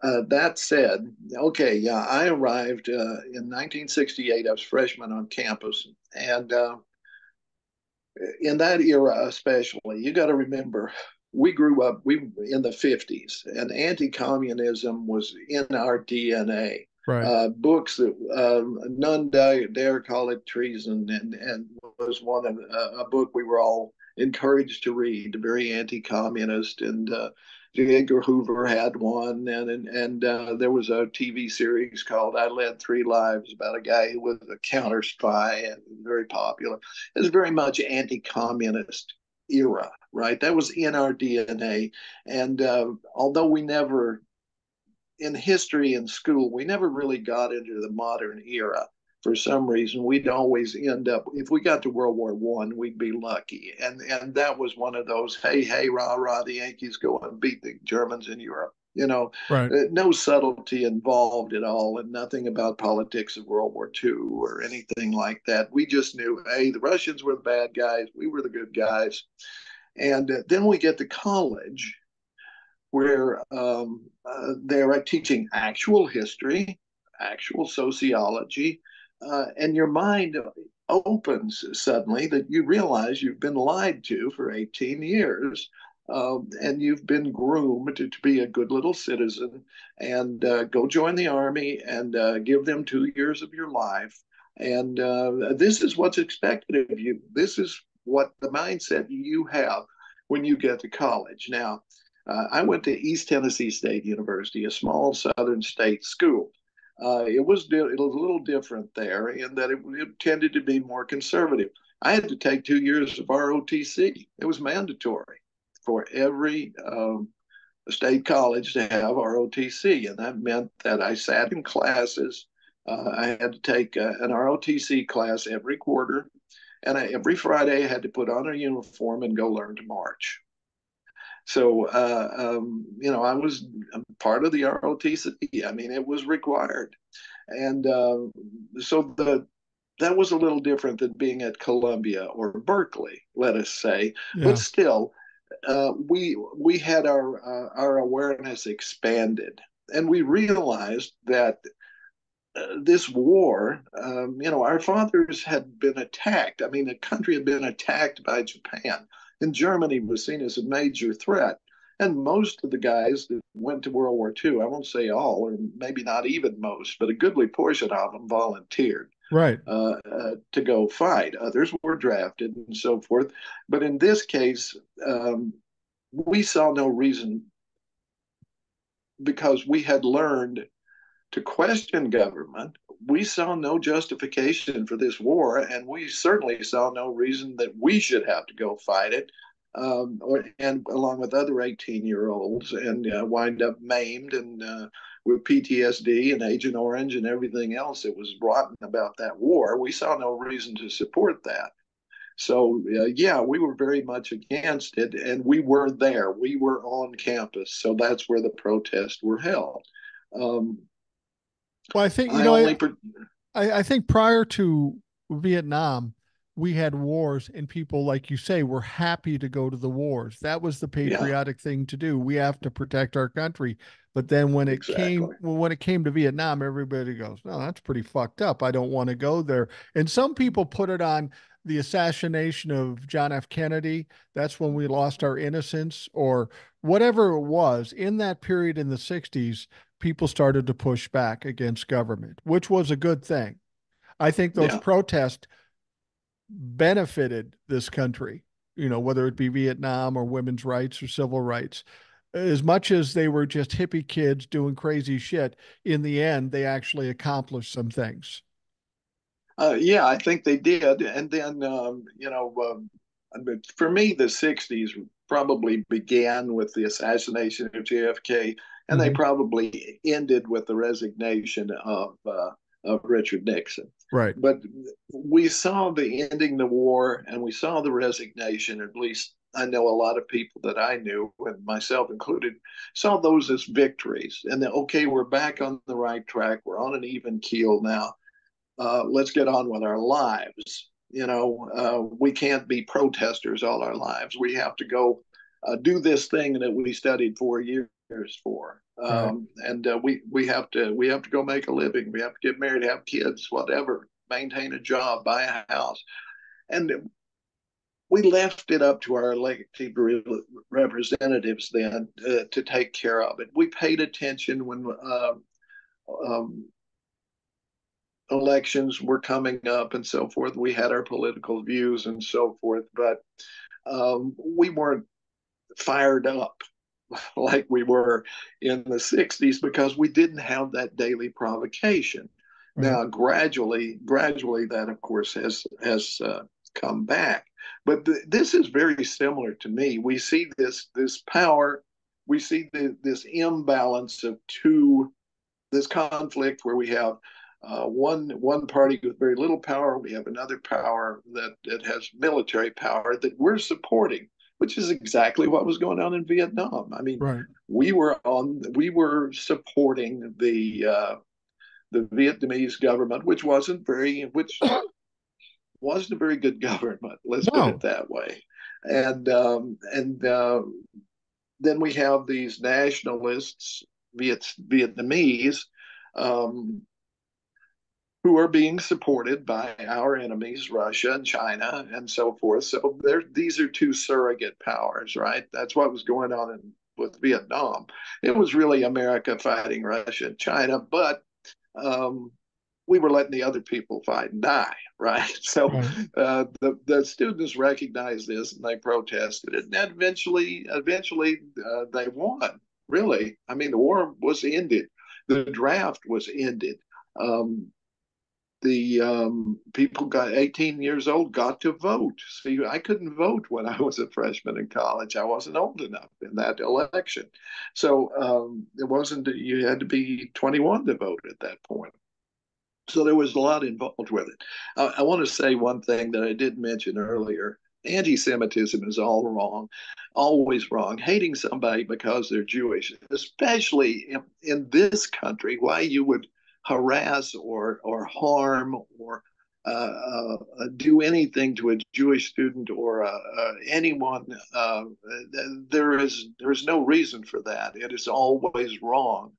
S2: That said, okay, yeah, I arrived in 1968. I was a freshman on campus, and in that era, especially, you got to remember we grew up we in the 50s, and anti-communism was in our DNA.
S1: Right.
S2: Books that none dare call it treason, and was one of a book we were all encouraged to read, very anti-communist and Edgar Hoover had one, and there was a TV series called "I Led Three Lives" about a guy who was a counter spy and very popular. It was very much anti-communist era, right? That was in our DNA, and although we never in history in school, we never really got into the modern era. For some reason, we'd always end up. If we got to World War One, we'd be lucky, and that was one of those. Hey, hey, rah, rah! The Yankees go and beat the Germans in Europe.
S1: Right.
S2: No subtlety involved at all, and nothing about politics of World War II or anything like that. We just knew, hey, the Russians were the bad guys, we were the good guys, and then we get to college, where they're teaching actual history, actual sociology, and your mind opens suddenly that you realize you've been lied to for 18 years. And you've been groomed to be a good little citizen and go join the army and give them 2 years of your life. And this is what's expected of you. This is what the mindset you have when you get to college. Now, I went to East Tennessee State University, a small southern state school. It was a little different there in that it tended to be more conservative. I had to take 2 years of ROTC. It was mandatory for every state college to have ROTC, and that meant that I sat in classes. I had to take an ROTC class every quarter, and every Friday I had to put on a uniform and go learn to march. So, I was part of the ROTC. I mean, it was required. And so that was a little different than being at Columbia or Berkeley, let us say. But
S1: Yeah.
S2: still, we had our awareness expanded, and we realized that this war, our fathers had been attacked. I mean, the country had been attacked by Japan, and Germany was seen as a major threat. And most of the guys that went to World War II, I won't say all, or maybe not even most, but a goodly portion of them volunteered
S1: Right.
S2: to go fight. Others were drafted and so forth. But in this case, we saw no reason because we had learned to question government. We saw no justification for this war, and we certainly saw no reason that we should have to go fight it, and along with other 18-year-olds, and wind up maimed and with PTSD and Agent Orange and everything else that was rotten about that war. We saw no reason to support that. So, yeah, we were very much against it, and we were there. We were on campus, so that's where the protests were held. Um,
S1: Well, I think,
S2: I only,
S1: I think prior to Vietnam, we had wars, and people, like you say, were happy to go to the wars. That was the
S2: yeah,
S1: patriotic thing to do. We have to protect our country. But then
S2: exactly.
S1: when it came to Vietnam, everybody goes, "No, that's pretty fucked up. I don't want to go there." And some people put it on the assassination of John F. Kennedy. That's when we lost our innocence, or whatever it was. In that period in the 60s, people started to push back against government, which was a good thing. I think those
S2: Yeah.
S1: protests benefited this country, whether it be Vietnam or women's rights or civil rights. As much as they were just hippie kids doing crazy shit, in the end, they actually accomplished some things.
S2: Yeah, I think they did. And then, for me, the 60s probably began with the assassination of JFK, and they
S1: Mm-hmm.
S2: probably ended with the resignation of Richard Nixon.
S1: Right.
S2: But we saw the ending the war, and we saw the resignation. At least I know a lot of people that I knew, and myself included, saw those as victories. And then, okay, we're back on the right track. We're on an even keel now. Let's get on with our lives. We can't be protesters all our lives. We have to go do this thing that we studied 4 years for,
S1: Right.
S2: and we have to go make a living. We have to get married, have kids, whatever, maintain a job, buy a house, and we left it up to our elected representatives then to take care of it. We paid attention when um, elections were coming up and so forth. We had our political views and so forth, but we weren't fired up. like we were in the 60s because we didn't have that daily provocation.
S1: Right.
S2: Now, gradually, that of course has come back. But this is very similar to me. We see this power, we see this imbalance of two, this conflict where we have one party with very little power, we have another power that has military power that we're supporting, which is exactly what was going on in Vietnam. I mean,
S1: Right.
S2: we were supporting the Vietnamese government, which wasn't a very good government. Let's put it
S1: No.
S2: that way. And then we have these nationalists, Vietnamese, um, who are being supported by our enemies, Russia and China, and so forth. So these are two surrogate powers, right? That's what was going on with Vietnam. It was really America fighting Russia and China, but um, we were letting the other people fight and die, right? So
S1: Right.
S2: the students recognized this and they protested it, and then eventually they won. Really, I mean, the war was ended, the draft was ended. Um, the people got 18 years old got to vote. See, I couldn't vote when I was a freshman in college. I wasn't old enough in that election. So it wasn't, you had to be 21 to vote at that point. So there was a lot involved with it. I want to say one thing that I did mention earlier. Anti-Semitism is all wrong, always wrong. Hating somebody because they're Jewish, especially in this country, why you would harass or harm or do anything to a Jewish student or anyone, there is no reason for that. It is always wrong.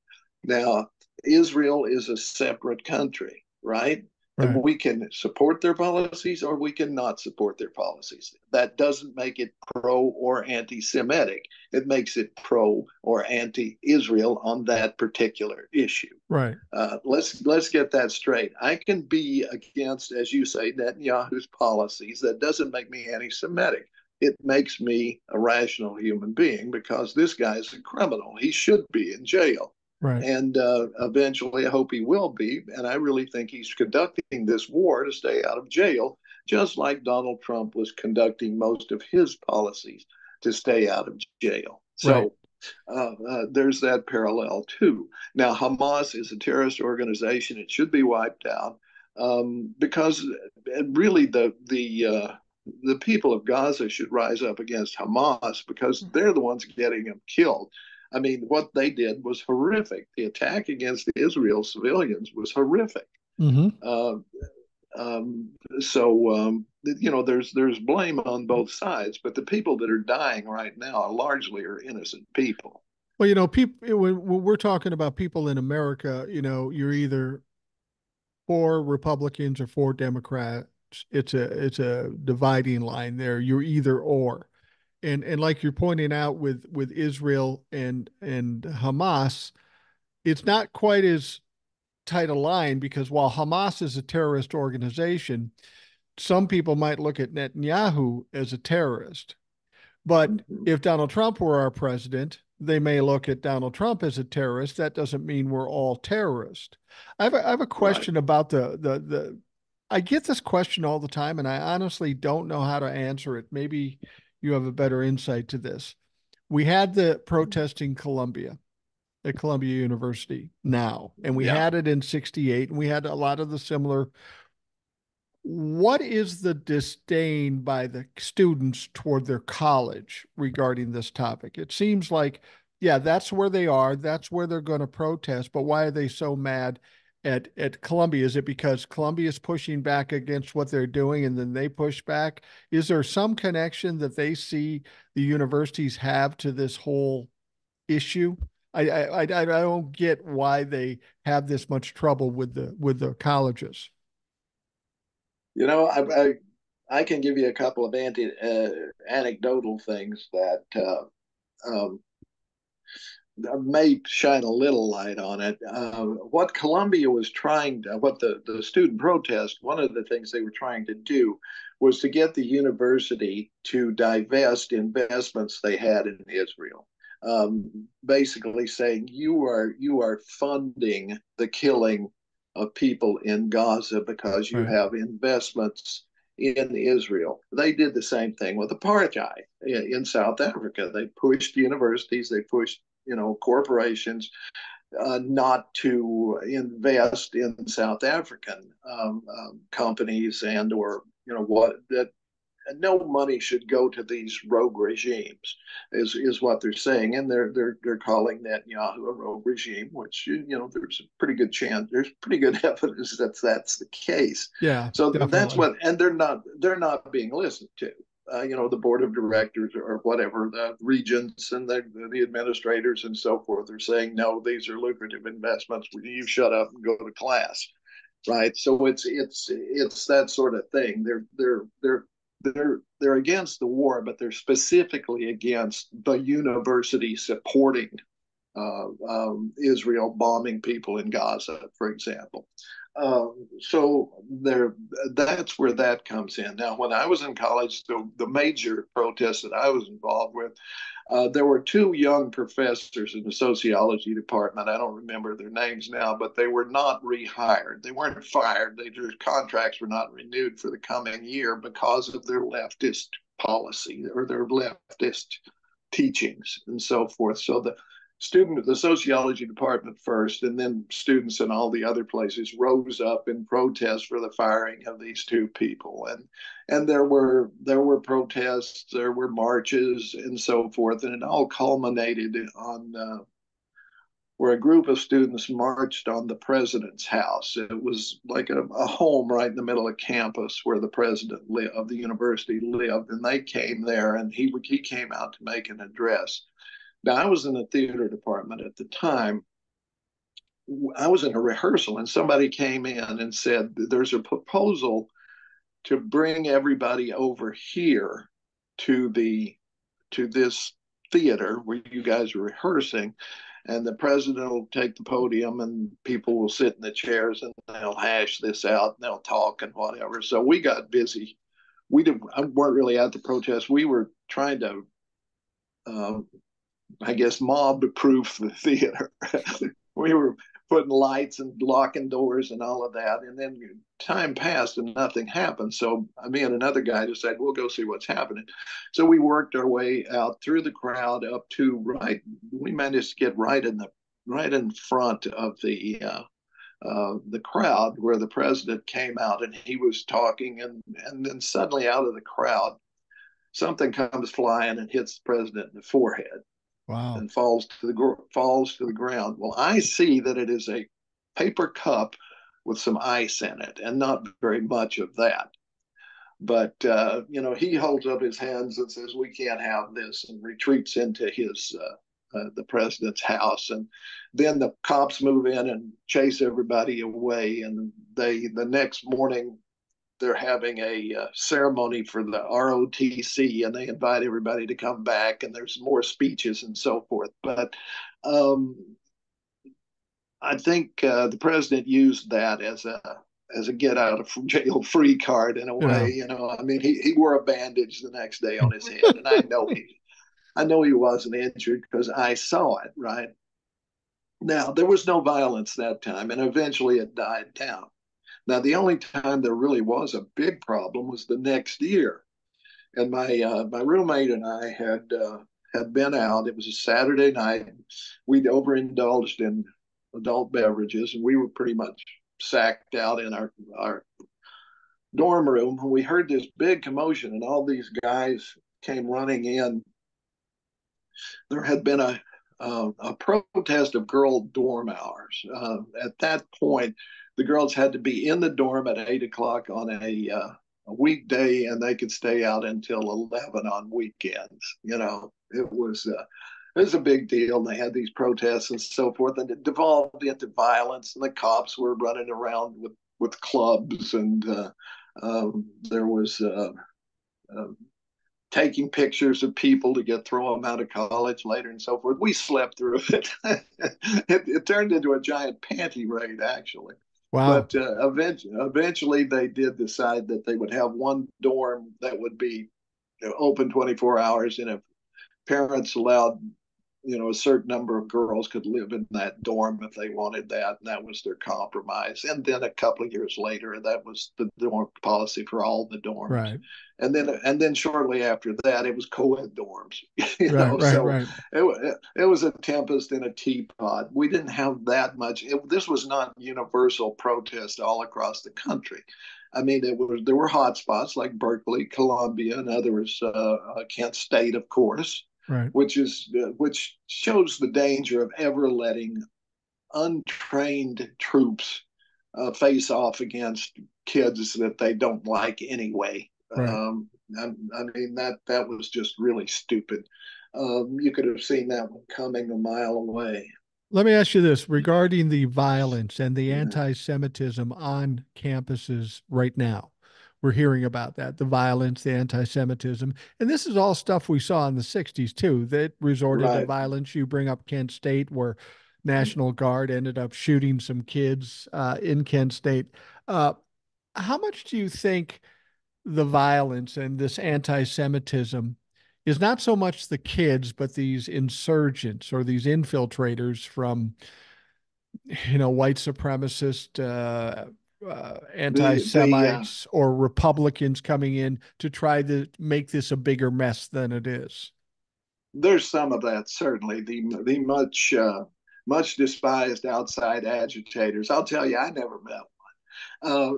S2: Now, Israel is a separate country, right? And
S1: Right.
S2: we can support their policies or we can not support their policies. That doesn't make it pro or anti Semitic. It makes it pro or anti Israel on that particular issue.
S1: Right.
S2: Let's get that straight. I can be against, as you say, Netanyahu's policies. That doesn't make me anti-Semitic. It makes me a rational human being because this guy is a criminal. He should be in jail.
S1: Right.
S2: And eventually, I hope he will be. And I really think he's conducting this war to stay out of jail, just like Donald Trump was conducting most of his policies to stay out of jail.
S1: Right.
S2: So there's that parallel too. Now, Hamas is a terrorist organization; it should be wiped out because really the people of Gaza should rise up against Hamas because they're the ones getting them killed. I mean, what they did was horrific. The attack against Israel civilians was horrific.
S1: Mm-hmm.
S2: Uh, so there's blame on both sides, but the people that are dying right now are largely innocent people.
S1: Well, people when we're talking about people in America, you're either for Republicans or for Democrats. It's a dividing line there. You're either or. And like you're pointing out with Israel and Hamas, it's not quite as tight a line because while Hamas is a terrorist organization, some people might look at Netanyahu as a terrorist. But
S2: Mm-hmm.
S1: if Donald Trump were our president, they may look at Donald Trump as a terrorist. That doesn't mean we're all terrorists. I have a
S2: Right.
S1: question about the. I get this question all the time, and I honestly don't know how to answer it. Maybe you have a better insight to this. We had the protest in Columbia, at Columbia University now, and we
S2: Yeah.
S1: had it in 68, and we had a lot of the similar. What is the disdain by the students toward their college regarding this topic? It seems like, yeah, that's where they are. That's where they're going to protest. But why are they so mad at Columbia? Is it because Columbia is pushing back against what they're doing and then they push back? Is there some connection that they see the universities have to this whole issue? I don't get why they have this much trouble with the colleges.
S2: You know, I can give you a couple of anecdotal things that may shine a little light on it. What Columbia was trying to, what the student protest, one of the things they were trying to do was to get the university to divest investments they had in Israel. basically saying you are funding the killing of people in Gaza because you
S1: Right.
S2: have investments in Israel. They did the same thing with apartheid in South Africa. They pushed universities, they pushed corporations not to invest in South African companies and or what that no money should go to these rogue regimes is what they're saying, and they're calling Netanyahu a rogue regime, which there's a pretty good chance, there's pretty good evidence that that's the case.
S1: Yeah,
S2: So that's
S1: definitely.
S2: what, and they're not being listened to. The board of directors or whatever, the regents and the administrators and so forth are saying, no, these are lucrative investments. You shut up and go to class, right? So it's that sort of thing. They're against the war, but they're specifically against the university supporting Israel bombing people in Gaza, for example. So that's where that comes in. Now, when I was in college, the major protest that I was involved with, there were two young professors in the sociology department. I don't remember their names now, but they were not rehired. They weren't fired. Their contracts were not renewed for the coming year because of their leftist policy or their leftist teachings and so forth. So the sociology department first, and then students in all the other places rose up in protest for the firing of these two people. And there were protests, there were marches, and so forth, and it all culminated on where a group of students marched on the president's house. It was like a home right in the middle of campus where the president of the university lived, and they came there, and he came out to make an address. Now, I was in the theater department at the time. I was in a rehearsal, and somebody came in and said, there's a proposal to bring everybody over here to this theater where you guys are rehearsing, and the president will take the podium and people will sit in the chairs and they'll hash this out and they'll talk and whatever. So we got busy. I weren't really at the protest. We were trying to I guess, mob proof the theater. We were putting lights and locking doors and all of that. And then time passed and nothing happened. So me and another guy decided we'll go see what's happening. So we worked our way out through the crowd up to we managed to get right in front of the crowd where the president came out and he was talking, and then suddenly out of the crowd something comes flying and hits the president in the forehead
S1: Wow.
S2: and falls to the ground. Well, I see that it is a paper cup with some ice in it, and not very much of that. But he holds up his hands and says, "We can't have this," and retreats into the president's house. And then the cops move in and chase everybody away. And the next morning they're having a ceremony for the ROTC, and they invite everybody to come back, and there's more speeches and so forth. But um, I think the president used that as a get out of jail free card in a
S1: Yeah.
S2: way. I mean, he wore a bandage the next day on his head, and I know he wasn't injured because I saw it. Right now, there was no violence that time, and eventually it died down. Now, the only time there really was a big problem was the next year, and my roommate and I had been out. It was a Saturday night. We'd overindulged in adult beverages, and we were pretty much sacked out in our dorm room. And we heard this big commotion, and all these guys came running in. There had been a protest of girl dorm hours. At that point, the girls had to be in the dorm at 8 o'clock on a weekday, and they could stay out until 11 on weekends. It was a big deal. They had these protests and so forth, and it devolved into violence. And the cops were running around with clubs, and there was taking pictures of people to throw them out of college later and so forth. We slept through it. It turned into a giant panty raid, actually.
S1: Wow.
S2: But eventually, they did decide that they would have one dorm that would be open 24 hours, and if parents allowed a certain number of girls could live in that dorm if they wanted that, and that was their compromise. And then a couple of years later, that was the dorm policy for all the dorms.
S1: Right.
S2: And then shortly after that, it was co-ed dorms.
S1: Right. Right.
S2: So
S1: Right.
S2: it was a tempest in a teapot. We didn't have that much. This was not universal protest all across the country. I mean, there were hot spots like Berkeley, Columbia, and others, Kent State, of course,
S1: Right.
S2: which shows the danger of ever letting untrained troops face off against kids that they don't like anyway.
S1: Right.
S2: I mean that was just really stupid. You could have seen that one coming a mile away.
S1: Let me ask you this regarding the violence and the anti-Semitism on campuses right now. We're hearing about that, the violence, the anti-Semitism. And this is all stuff we saw in the 60s too, that resorted to
S2: Right.
S1: violence. You bring up Kent State, where National Guard ended up shooting some kids in Kent State. Uh, how much do you think the violence and this anti-Semitism is not so much the kids, but these insurgents or these infiltrators from, white supremacist,
S2: The
S1: anti-Semites or Republicans coming in to try to make this a bigger mess than it is?
S2: There's some of that, certainly. The much despised outside agitators. I'll tell you, I never met Uh,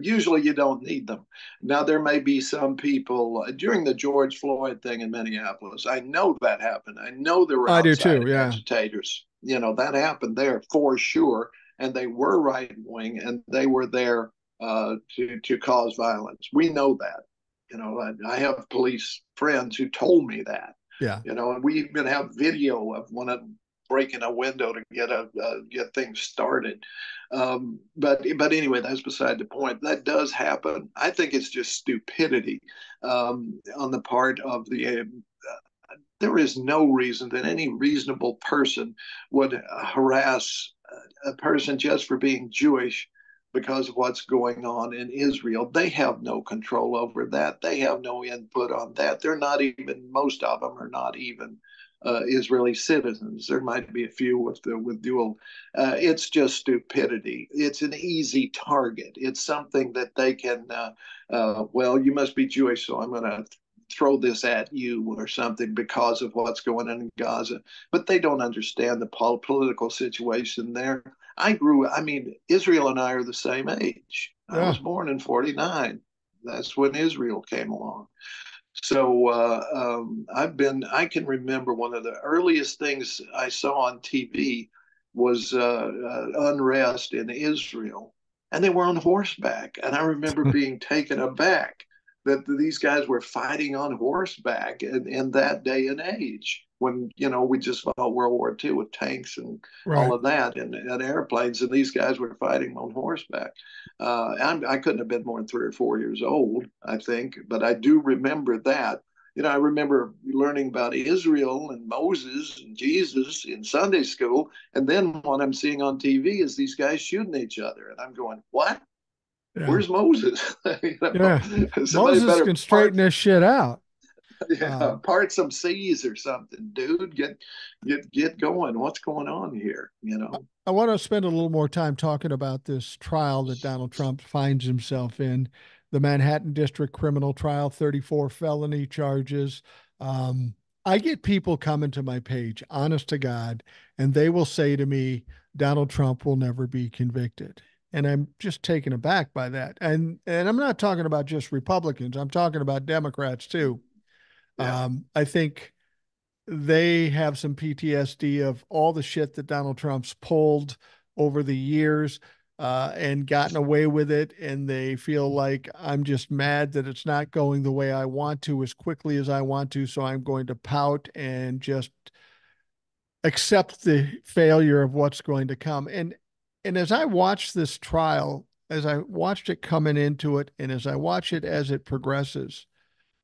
S2: Usually you don't need them. Now, there may be some people during the George Floyd thing in Minneapolis. I know that happened. I know there were
S1: I do
S2: outside
S1: too. Yeah.
S2: agitators. That happened there for sure. And they were right wing and they were there to cause violence. We know that. I have police friends who told me that.
S1: Yeah.
S2: And we even have video of one of them breaking a window to get things started. But anyway, that's beside the point. That does happen. I think it's just stupidity on the part of the. There is no reason that any reasonable person would harass a person just for being Jewish because of what's going on in Israel. They have no control over that. They have no input on that. They're not even, most of them are not even Israeli citizens. There might be a few with dual. It's just stupidity. It's an easy target. It's something that they can. Well, you must be Jewish, so I'm going to throw this at you or something because of what's going on in Gaza. But they don't understand the political situation there. I mean, Israel and I are the same age. I was
S1: Yeah.
S2: born in 49. That's when Israel came along. So I can remember one of the earliest things I saw on TV was unrest in Israel, and they were on horseback. And I remember being taken aback that these guys were fighting on horseback in that day and age when, we just fought World War II with tanks and all
S1: Right.
S2: of that and airplanes, and these guys were fighting on horseback. I couldn't have been more than 3 or 4 years old, I think, but I do remember that. I remember learning about Israel and Moses and Jesus in Sunday school. And then what I'm seeing on TV is these guys shooting each other. And I'm going, what?
S1: Yeah.
S2: Where's Moses?
S1: Yeah.
S2: Somebody
S1: Moses
S2: better
S1: can straighten this shit out.
S2: yeah,
S1: Um,
S2: part some seas or something, dude. Get going. What's going on here?
S1: I want to spend a little more time talking about this trial that Donald Trump finds himself in, the Manhattan District criminal trial, 34 felony charges. Um, I get people coming to my page, honest to God, and they will say to me, Donald Trump will never be convicted. And I'm just taken aback by that. And I'm not talking about just Republicans. I'm talking about Democrats too.
S2: Yeah.
S1: I think they have some PTSD of all the shit that Donald Trump's pulled over the years and gotten away with it. And they feel like I'm just mad that it's not going the way I want to as quickly as I want to. So I'm going to pout and just accept the failure of what's going to come. And as I watch this trial, as I watched it coming into it, and as I watch it as it progresses,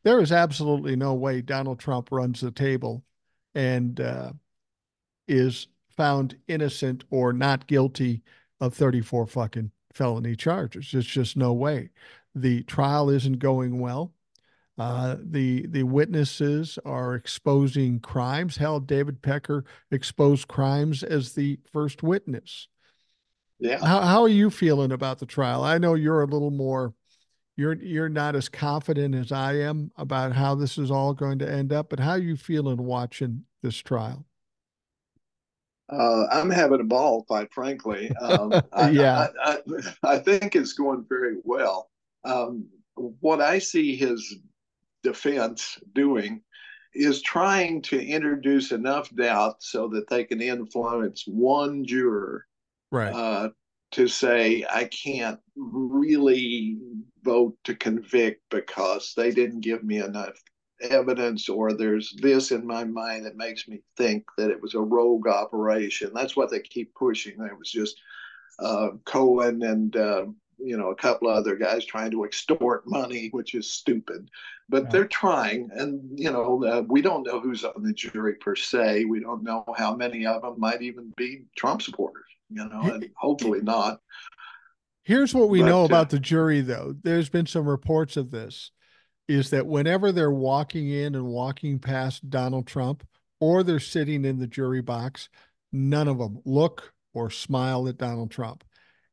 S1: there is absolutely no way Donald Trump runs the table and is found innocent or not guilty of 34 fucking felony charges. There's just no way. The trial isn't going well. The witnesses are exposing crimes. Hell, David Pecker exposed crimes as the first witness.
S2: Yeah.
S1: How are you feeling about the trial? I know you're a little more you're not as confident as I am about how this is all going to end up, but how are you feeling watching this trial?
S2: I'm having a ball, quite frankly.
S1: Yeah,
S2: I think it's going very well. What I see his defense doing is trying to introduce enough doubt so that they can influence one juror
S1: right.
S2: uh, to say, I can't really vote to convict because they didn't give me enough evidence, or there's this in my mind that makes me think that it was a rogue operation. That's what they keep pushing. It was just Cohen and a couple of other guys trying to extort money, which is stupid. But
S1: Yeah.
S2: they're trying, and we don't know who's on the jury per se. We don't know how many of them might even be Trump supporters. And hopefully not.
S1: Here's what we know
S2: But
S1: about the jury, though. There's been some reports of this, is that whenever they're walking in and walking past Donald Trump or they're sitting in the jury box, none of them look or smile at Donald Trump.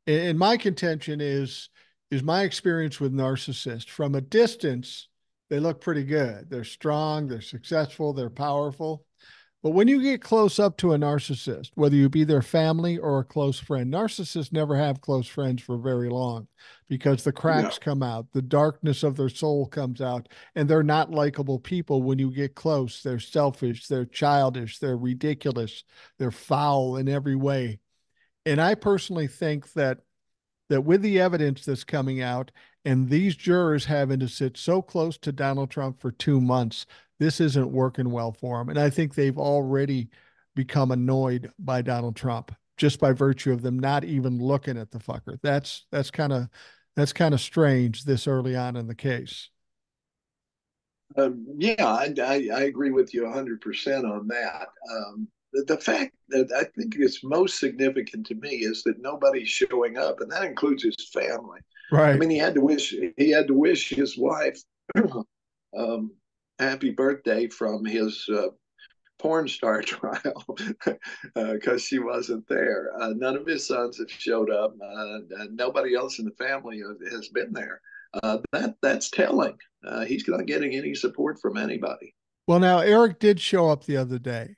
S1: And my contention is my experience with narcissists. From a distance, they look pretty good. They're strong, they're successful, they're powerful. But when you get close up to a narcissist, whether you be their family or a close friend, narcissists never have close friends for very long because the cracks
S2: no,
S1: come out, the darkness of their soul comes out, and they're not likable people when you get close. They're selfish, they're childish, they're ridiculous, they're foul in every way. And I personally think that with the evidence that's coming out and these jurors having to sit so close to Donald Trump for 2 months, this isn't working well for them. And I think they've already become annoyed by Donald Trump just by virtue of them not even looking at the fucker. That's kind of strange this early on in the case.
S2: yeah, I agree with you 100% on that. The fact that I think is most significant to me is that nobody's showing up, and that includes his family. I
S1: Right.
S2: mean, he had to wish his wife um, happy birthday from his porn star trial because she wasn't there. None of his sons have showed up. Nobody else in the family has been there. That's telling. He's not getting any support from anybody.
S1: Well, now Eric did show up the other day.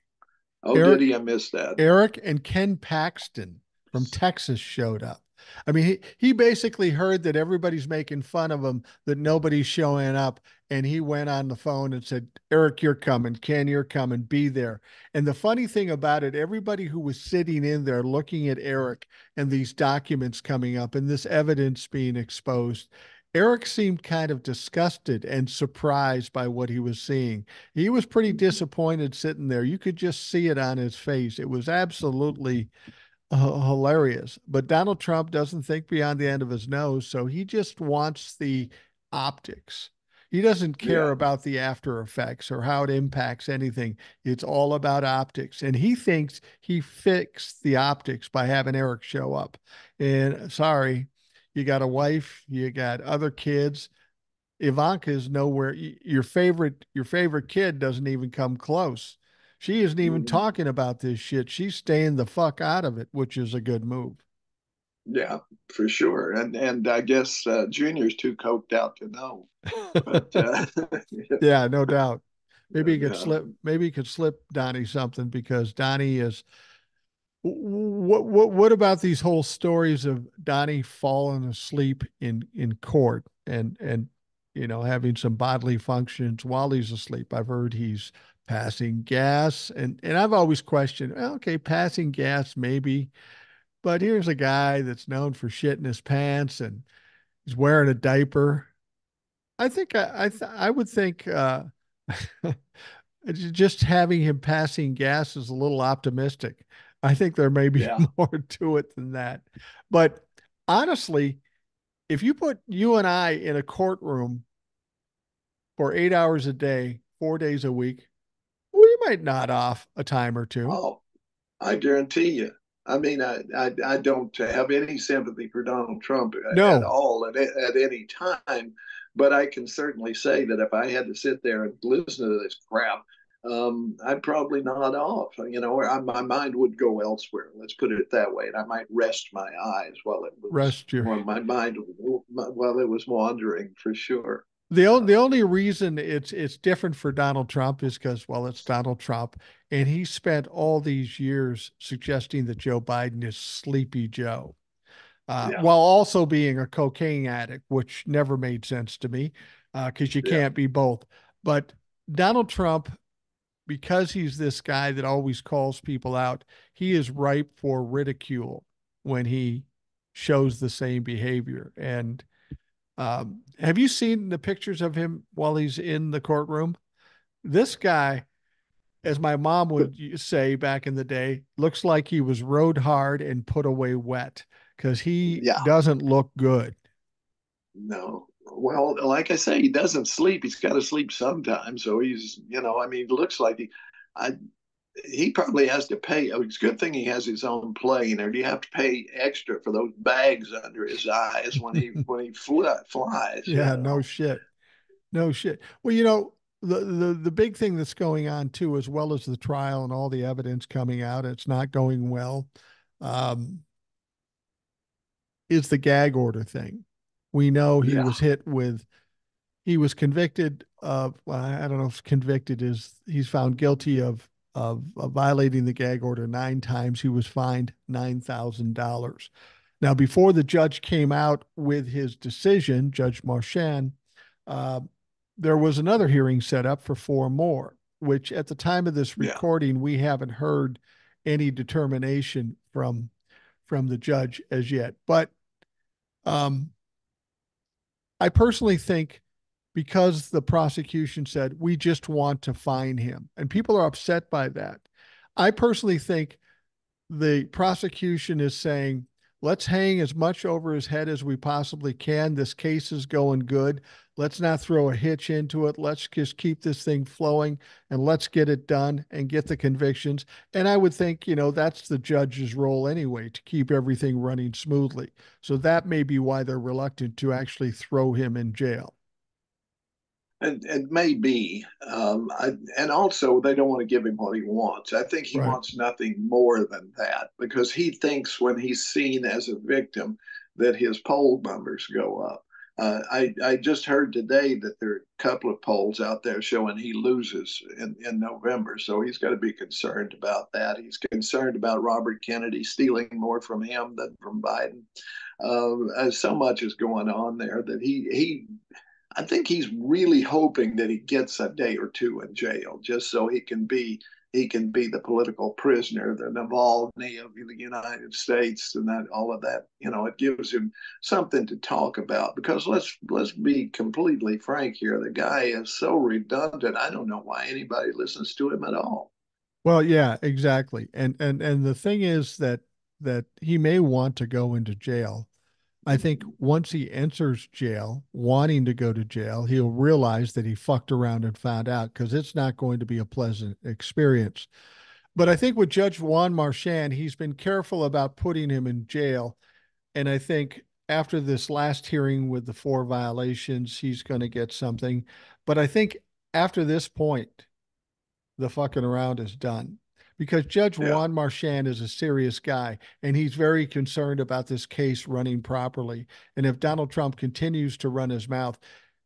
S2: Oh, did he?
S1: Eric
S2: I missed that.
S1: Eric and Ken Paxton from Texas showed up. I mean, he basically heard that everybody's making fun of him, that nobody's showing up. And he went on the phone and said, Eric, you're coming. Ken, you're coming. Be there. And the funny thing about it, everybody who was sitting in there looking at Eric and these documents coming up and this evidence being exposed, Eric seemed kind of disgusted and surprised by what he was seeing. He was pretty disappointed sitting there. You could just see it on his face. It was absolutely hilarious. But Donald Trump doesn't think beyond the end of his nose, so he just wants the optics. He doesn't care
S2: Yeah.
S1: about the after effects or how it impacts anything. It's all about optics. And he thinks he fixed the optics by having Eric show up. And sorry, you got a wife, you got other kids. Ivanka is nowhere. Your favorite kid doesn't even come close. She isn't even
S2: Mhm.
S1: talking about this shit. She's staying the fuck out of it, which is a good move.
S2: Yeah, for sure. And I guess Junior's too coked out to know. But
S1: Yeah, no doubt. Maybe he could
S2: yeah,
S1: slip. Maybe he could slip Donnie something because Donnie is. What about these whole stories of Donnie falling asleep in court and having some bodily functions while he's asleep? I've heard he's passing gas and I've always questioned, well, okay, passing gas maybe, but here's a guy that's known for shitting his pants and he's wearing a diaper. I think I would think just having him passing gas is a little optimistic. I think there may be
S2: yeah.
S1: more to it than that. But honestly, if you put you and I in a courtroom for 8 hours a day, 4 days a week, we might nod off a time or two.
S2: Oh, I guarantee you. I mean, I don't have any sympathy for Donald Trump at
S1: No,
S2: all at any time. But I can certainly say that if I had to sit there and listen to this crap, I'd probably nod off, or my mind would go elsewhere. Let's put it that way. And I might rest my eyes
S1: Rest your
S2: while my mind, while it was wandering for sure.
S1: the only reason it's different for Donald Trump is because, well, it's Donald Trump, and he spent all these years suggesting that Joe Biden is Sleepy Joe,
S2: Yeah,
S1: while also being a cocaine addict, which never made sense to me, because you
S2: yeah,
S1: can't be both. But Donald Trump, because he's this guy that always calls people out, he is ripe for ridicule when he shows the same behavior. And have you seen the pictures of him while he's in the courtroom? This guy, as my mom would say back in the day, looks like he was rode hard and put away wet because he
S2: yeah.
S1: doesn't look good.
S2: No. Well, like I say, he doesn't sleep. He's got to sleep sometime. So I mean, it looks like I, he probably has to pay. Oh, it's a good thing he has his own plane, or do you have to pay extra for those bags under his eyes when he flies?
S1: Yeah, no shit. No shit. Well, the big thing that's going on too, as well as the trial and all the evidence coming out, it's not going well, um, is the gag order thing. We know
S2: Yeah,
S1: he was convicted of, well, I don't know if convicted is, he's found guilty of violating the gag order 9 times. He was fined $9,000. Now, before the judge came out with his decision, Judge Marchand, uh, there was another hearing set up for 4 more, which at the time of this
S2: yeah.
S1: recording, we haven't heard any determination from the judge as yet. But um, I personally think because the prosecution said, we just want to fine him, and people are upset by that. I personally think the prosecution is saying, let's hang as much over his head as we possibly can. This case is going good. Let's not throw a hitch into it. Let's just keep this thing flowing and let's get it done and get the convictions. And I would think, that's the judge's role anyway, to keep everything running smoothly. So that may be why they're reluctant to actually throw him in jail.
S2: It may be, and also they don't want to give him what he wants. I think he
S1: Right.
S2: wants nothing more than that because he thinks when he's seen as a victim that his poll numbers go up. I just heard today that there are a couple of polls out there showing he loses in November, so he's got to be concerned about that. He's concerned about Robert Kennedy stealing more from him than from Biden. So much is going on there that he I think he's really hoping that he gets a day or two in jail just so he can be the political prisoner, the Navalny of the United States, and that all of that. It gives him something to talk about because let's be completely frank here. The guy is so redundant. I don't know why anybody listens to him at all.
S1: Well, yeah, exactly. And the thing is that he may want to go into jail. I think once he enters jail, wanting to go to jail, he'll realize that he fucked around and found out because it's not going to be a pleasant experience. But I think with Judge Juan Marchand, he's been careful about putting him in jail. And I think after this last hearing with the 4 violations, he's going to get something. But I think after this point, the fucking around is done because Judge
S2: Yeah.
S1: Juan Marchand is a serious guy and he's very concerned about this case running properly. And if Donald Trump continues to run his mouth,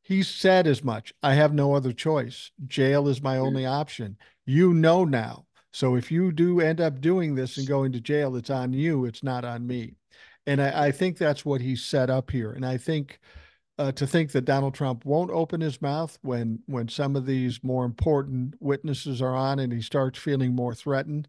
S1: he's said as much. I have no other choice. Jail is my only option. You know now. So if you do end up doing this and going to jail, it's on you. It's not on me. And I think that's what he's set up here. And I think to think that Donald Trump won't open his mouth when some of these more important witnesses are on and he starts feeling more threatened.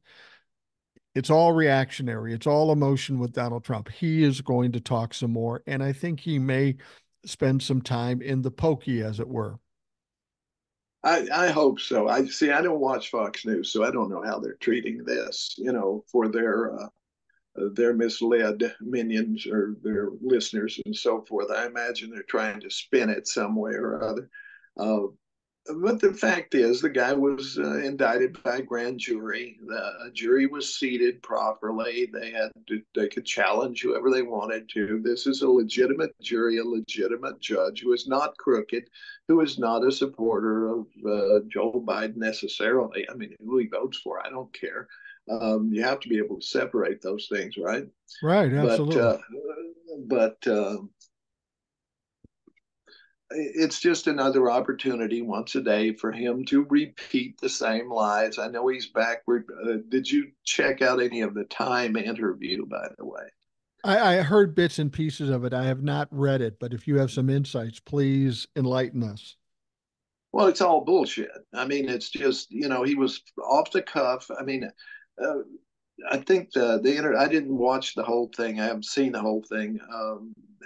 S1: It's all reactionary. It's all emotion with Donald Trump. He is going to talk some more, and I think he may spend some time in the pokey, as it were.
S2: I hope so. I see. I don't watch Fox News, so I don't know how they're treating this. For their misled minions or their listeners and so forth. I imagine they're trying to spin it some way or other. Uh, But the fact is, the guy was indicted by a grand jury. The jury was seated properly. They could challenge whoever they wanted to. This is a legitimate jury, a legitimate judge who is not crooked, who is not a supporter of Joe Biden necessarily. I mean, who he votes for, I don't care. You have to be able to separate those things, right?
S1: Right,
S2: But
S1: absolutely.
S2: but it's just another opportunity once a day for him to repeat the same lies. I know he's backward. Did you check out any of the Time interview, by the way?
S1: I heard bits and pieces of it. I have not read it, but if you have some insights, please enlighten us.
S2: Well, it's all bullshit. I mean, it's just, he was off the cuff. I mean, uh, I think I didn't watch the whole thing. I haven't seen the whole thing.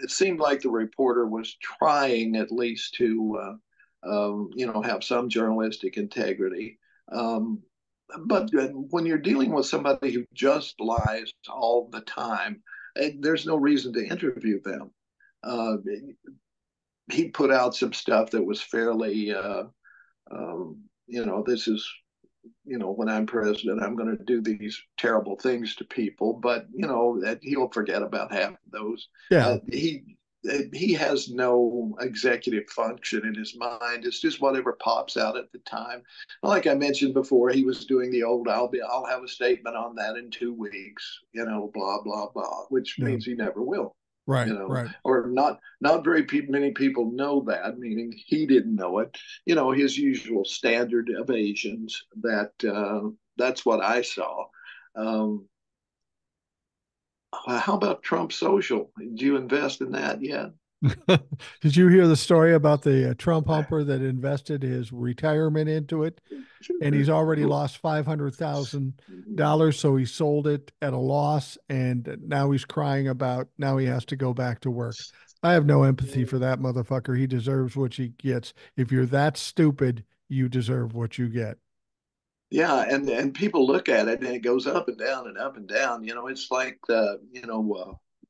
S2: It seemed like the reporter was trying at least to, have some journalistic integrity. Um, but when you're dealing with somebody who just lies all the time, there's no reason to interview them. Uh, he put out some stuff that was fairly, this is when I'm president, I'm going to do these terrible things to people, but that he'll forget about half of those.
S1: Yeah.
S2: He has no executive function in his mind. It's just whatever pops out at the time. Like I mentioned before, he was doing the old I'll have a statement on that in 2 weeks, blah blah blah, which
S1: Yeah.
S2: means he never will.
S1: Right, right.
S2: Or not very many people know that, meaning he didn't know it. His usual standard evasions. That's what I saw. Um, how about Trump Social? Did you invest in that yet?
S1: Did you hear the story about the Trump humper that invested his retirement into it? And he's already lost $500,000, so he sold it at a loss, and now he's crying about now he has to go back to work. I have no empathy for that motherfucker. He deserves what he gets. If you're that stupid, you deserve what you get.
S2: Yeah, and people look at it and it goes up and down and up and down. It's like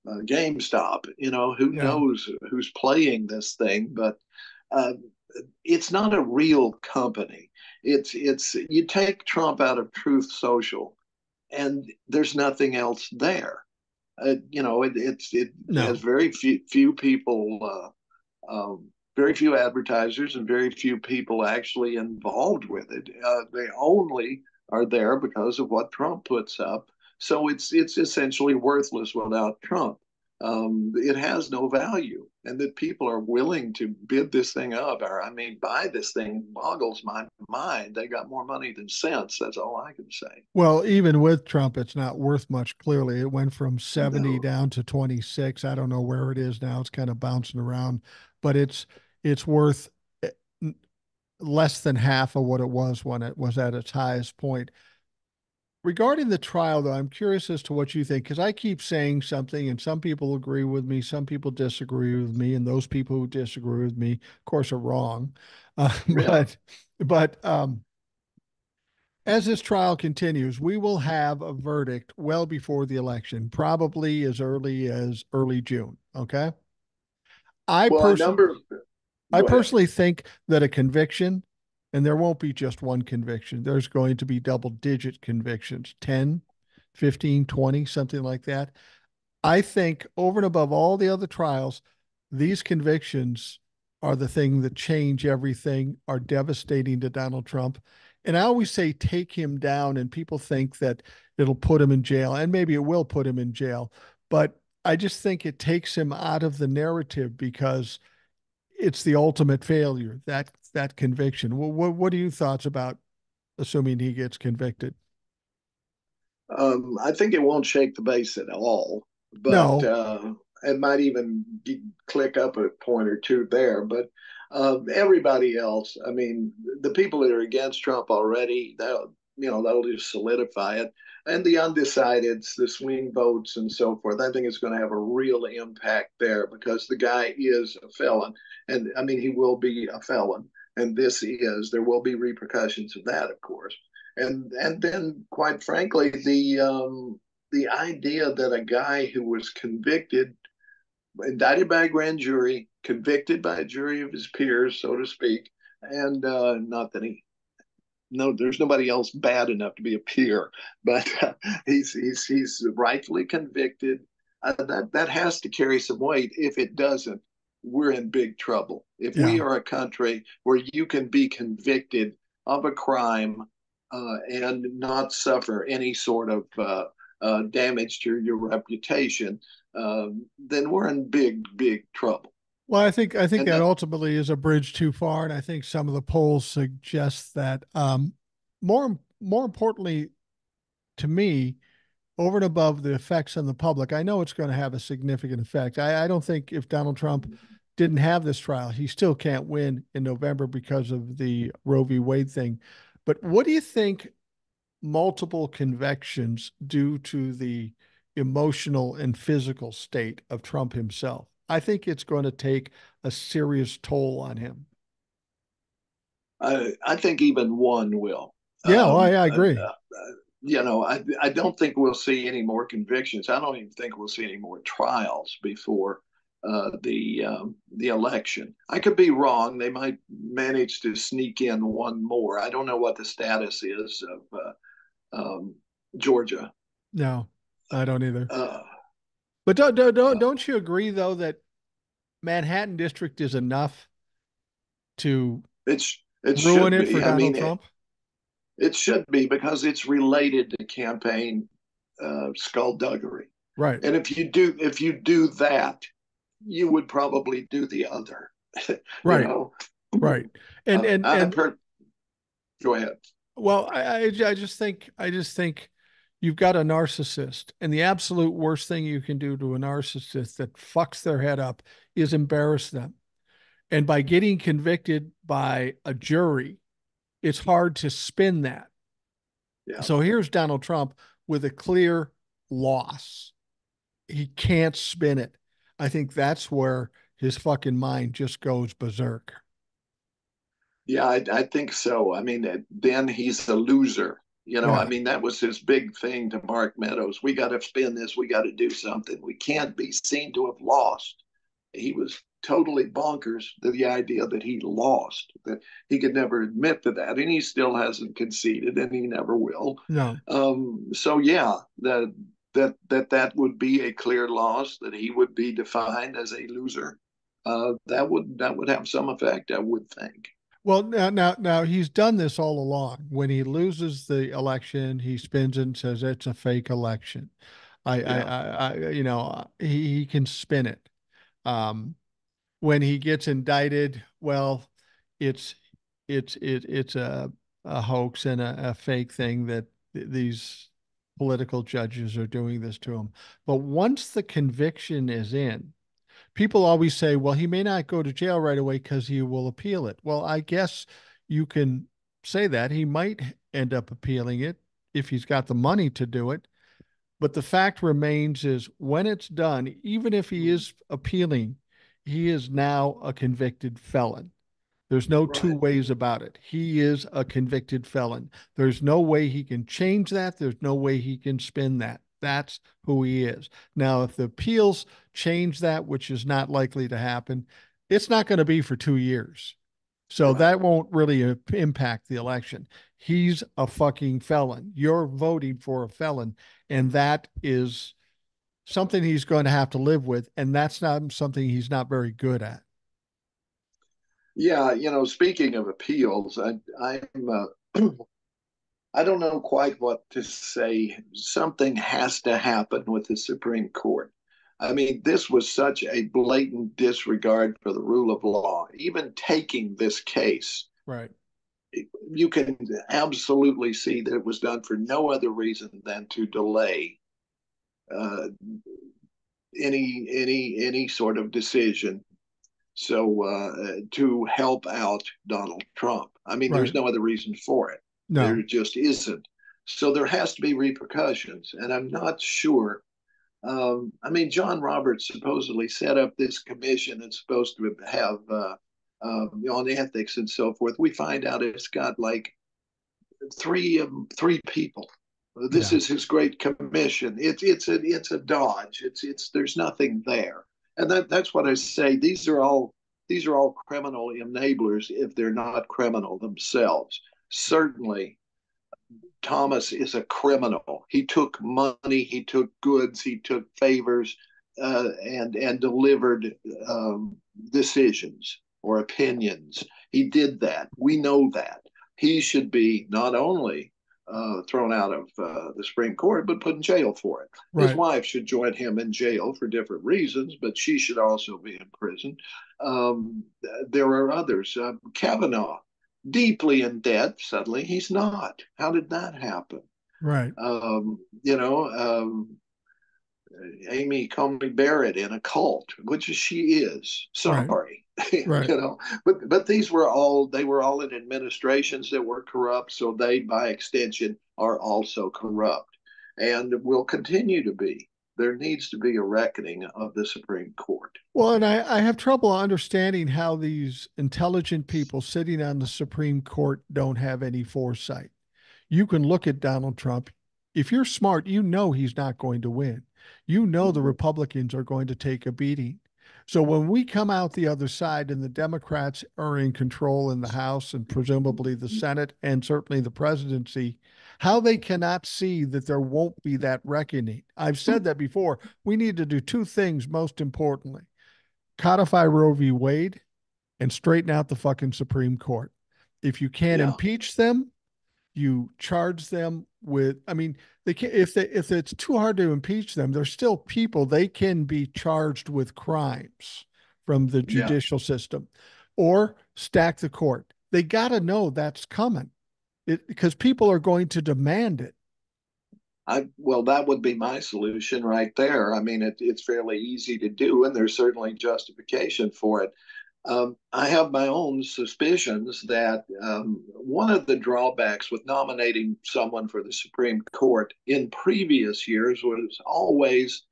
S2: GameStop. Who
S1: Yeah.
S2: knows who's playing this thing, but uh, it's not a real company. It's you take Trump out of Truth Social, and there's nothing else there. It has
S1: No.
S2: very few people, very few advertisers, and very few people actually involved with it. They only are there because of what Trump puts up. So it's essentially worthless without Trump. It has no value, and that people are willing to bid this thing up, or I mean, buy this thing boggles my mind. They got more money than sense. That's all I can say.
S1: Well, even with Trump, it's not worth much. Clearly, it went from 70
S2: No.
S1: down to 26. I don't know where it is now. It's kind of bouncing around, but it's worth eh, less than half of what it was when it was at its highest point. Regarding the trial, though, I'm curious as to what you think because I keep saying something, and some people agree with me, some people disagree with me, and those people who disagree with me, of course, are wrong. Uh,
S2: Yeah.
S1: but but as this trial continues, we will have a verdict well before the election, probably as early as early June. Okay. I
S2: Well, a
S1: person
S2: number.
S1: I
S2: Go ahead.
S1: personally think that a conviction, and there won't be just one conviction, there's going to be double digit convictions, 10, 15, 20, something like that. I think over and above all the other trials, these convictions are the thing that change everything, are devastating to Donald Trump. And I always say take him down, and people think that it'll put him in jail, and maybe it will put him in jail. But I just think it takes him out of the narrative because it's the ultimate failure, that conviction. What are your thoughts about assuming he gets convicted?
S2: I think it won't shake the base at all, but
S1: No.
S2: it might even click up a point or two there. But everybody else, I mean, the people that are against Trump already, that'll just solidify it. And the undecideds, the swing votes, and so forth, I think it's going to have a real impact there because the guy is a felon, and I mean, he will be a felon, and there will be repercussions of that, of course. And then, quite frankly, the idea that a guy who was convicted, indicted by a grand jury, convicted by a jury of his peers, so to speak, and not that he no, there's nobody else bad enough to be a peer, but he's rightfully convicted. That has to carry some weight. If it doesn't, we're in big trouble. If we
S1: Yeah.
S2: are a country where you can be convicted of a crime and not suffer any sort of damage to your reputation, then we're in big trouble.
S1: Well, I think
S2: And
S1: that
S2: that,
S1: ultimately is a bridge too far, and I think some of the polls suggest that more importantly to me, over and above the effects on the public, I know it's going to have a significant effect. I don't think if Donald Trump didn't have this trial, he still can't win in November because of the Roe v. Wade thing. But what do you think multiple convictions due to the emotional and physical state of Trump himself? I think it's going to take a serious toll on him.
S2: I think even one will.
S1: Yeah, well,
S2: Um,
S1: I
S2: uh,
S1: agree.
S2: I don't think we'll see any more convictions. I don't even think we'll see any more trials before the election. I could be wrong. They might manage to sneak in one more. I don't know what the status is of Georgia.
S1: No, I don't either.
S2: Uh,
S1: But
S2: uh,
S1: don't you agree though that Manhattan District is enough to
S2: it
S1: ruin
S2: should
S1: it for
S2: be. I
S1: Donald
S2: mean,
S1: Trump?
S2: it should be because it's related to campaign skullduggery.
S1: Right,
S2: And if you do that, you would probably do the other. you
S1: right,
S2: know,
S1: right. And
S2: I've heard. Go ahead.
S1: well, I just think you've got a narcissist, and the absolute worst thing you can do to a narcissist that fucks their head up is embarrass them. And by getting convicted by a jury, it's hard to spin that.
S2: Yeah,
S1: So here's Donald Trump with a clear loss. He can't spin it. I think that's where his fucking mind just goes berserk.
S2: yeah, I think so. I mean, then he's a loser. I
S1: Yeah.
S2: mean, that was his big thing to Mark Meadows. We got to spin this. We got to do something. We can't be seen to have lost. He was totally bonkers to the idea that he lost, that he could never admit to that, and he still hasn't conceded, and he never will.
S1: No.
S2: So yeah, that would be a clear loss, that he would be defined as a loser. That would have some effect, I would think.
S1: Well, now he's done this all along. When he loses the election, he spins it and says it's a fake election.
S2: Yeah,
S1: He can spin it. Um, when he gets indicted, well, it's it's a hoax and a fake thing that these political judges are doing this to him. But once the conviction is in, people always say, well, he may not go to jail right away because he will appeal it. Well, I guess you can say that. He might end up appealing it if he's got the money to do it. But the fact remains is when it's done, even if he is appealing, he is now a convicted felon. There's no two
S2: right.
S1: ways about it. He is a convicted felon. There's no way he can change that. There's no way he can spin that. That's who he is. Now, if the appeals change that, which is not likely to happen, it's not going to be for 2 years. So
S2: Right.
S1: that won't really impact the election. He's a fucking felon. You're voting for a felon. And that is something he's going to have to live with. And that's not something he's not very good at.
S2: Yeah, speaking of appeals, I don't know quite what to say. Something has to happen with the Supreme Court. I mean, this was such a blatant disregard for the rule of law. Even taking this case,
S1: Right.
S2: you can absolutely see that it was done for no other reason than to delay uh, any sort of decision. So to help out Donald Trump. I mean, there's
S1: Right.
S2: no other reason for it. There
S1: No.
S2: just isn't. So there has to be repercussions, and I'm not sure. I mean, John Roberts supposedly set up this commission that's supposed to have on ethics and so forth. We find out it's got like three people. This
S1: Yeah.
S2: is his great commission. It's a dodge. It's there's nothing there, and that's what I say. These are all these are all criminal enablers if they're not criminal themselves. Certainly, Thomas is a criminal. He took money, he took goods, he took favors, and delivered decisions or opinions. He did that. We know that. He should be not only thrown out of the Supreme Court, but put in jail for it. His
S1: Right.
S2: wife should join him in jail for different reasons, but she should also be in prison. Um, there are others. Kavanaugh, deeply in debt. Suddenly he's not. How did that happen?
S1: Right.
S2: You know, Amy Comey Barrett in a cult, which she is.
S1: Right.
S2: Sorry,
S1: Right.
S2: but these were all they were all in administrations that were corrupt, so they by extension are also corrupt, and will continue to be. There needs to be a reckoning of the Supreme Court.
S1: Well, and I have trouble understanding how these intelligent people sitting on the Supreme Court don't have any foresight. You can look at Donald Trump. If you're smart, you know he's not going to win. You know the
S2: Mm-hmm.
S1: Republicans are going to take a beating. So when we come out the other side and the Democrats are in control in the House and presumably the Senate and certainly the presidency, how they cannot see that there won't be that reckoning. I've said that before. We need to do two things most importantly: codify Roe v. Wade and straighten out the fucking Supreme Court. If you can't
S2: Yeah,
S1: impeach them, you charge them with, I mean, they can, if it's too hard to impeach them, they're still people. They can be charged with crimes from the
S2: yeah.
S1: judicial system or stack the court. They got to know that's coming because people are going to demand it.
S2: Well, that would be my solution right there. I mean, it's fairly easy to do, and there's certainly justification for it. I have my own suspicions that one of the drawbacks with nominating someone for the Supreme Court in previous years was always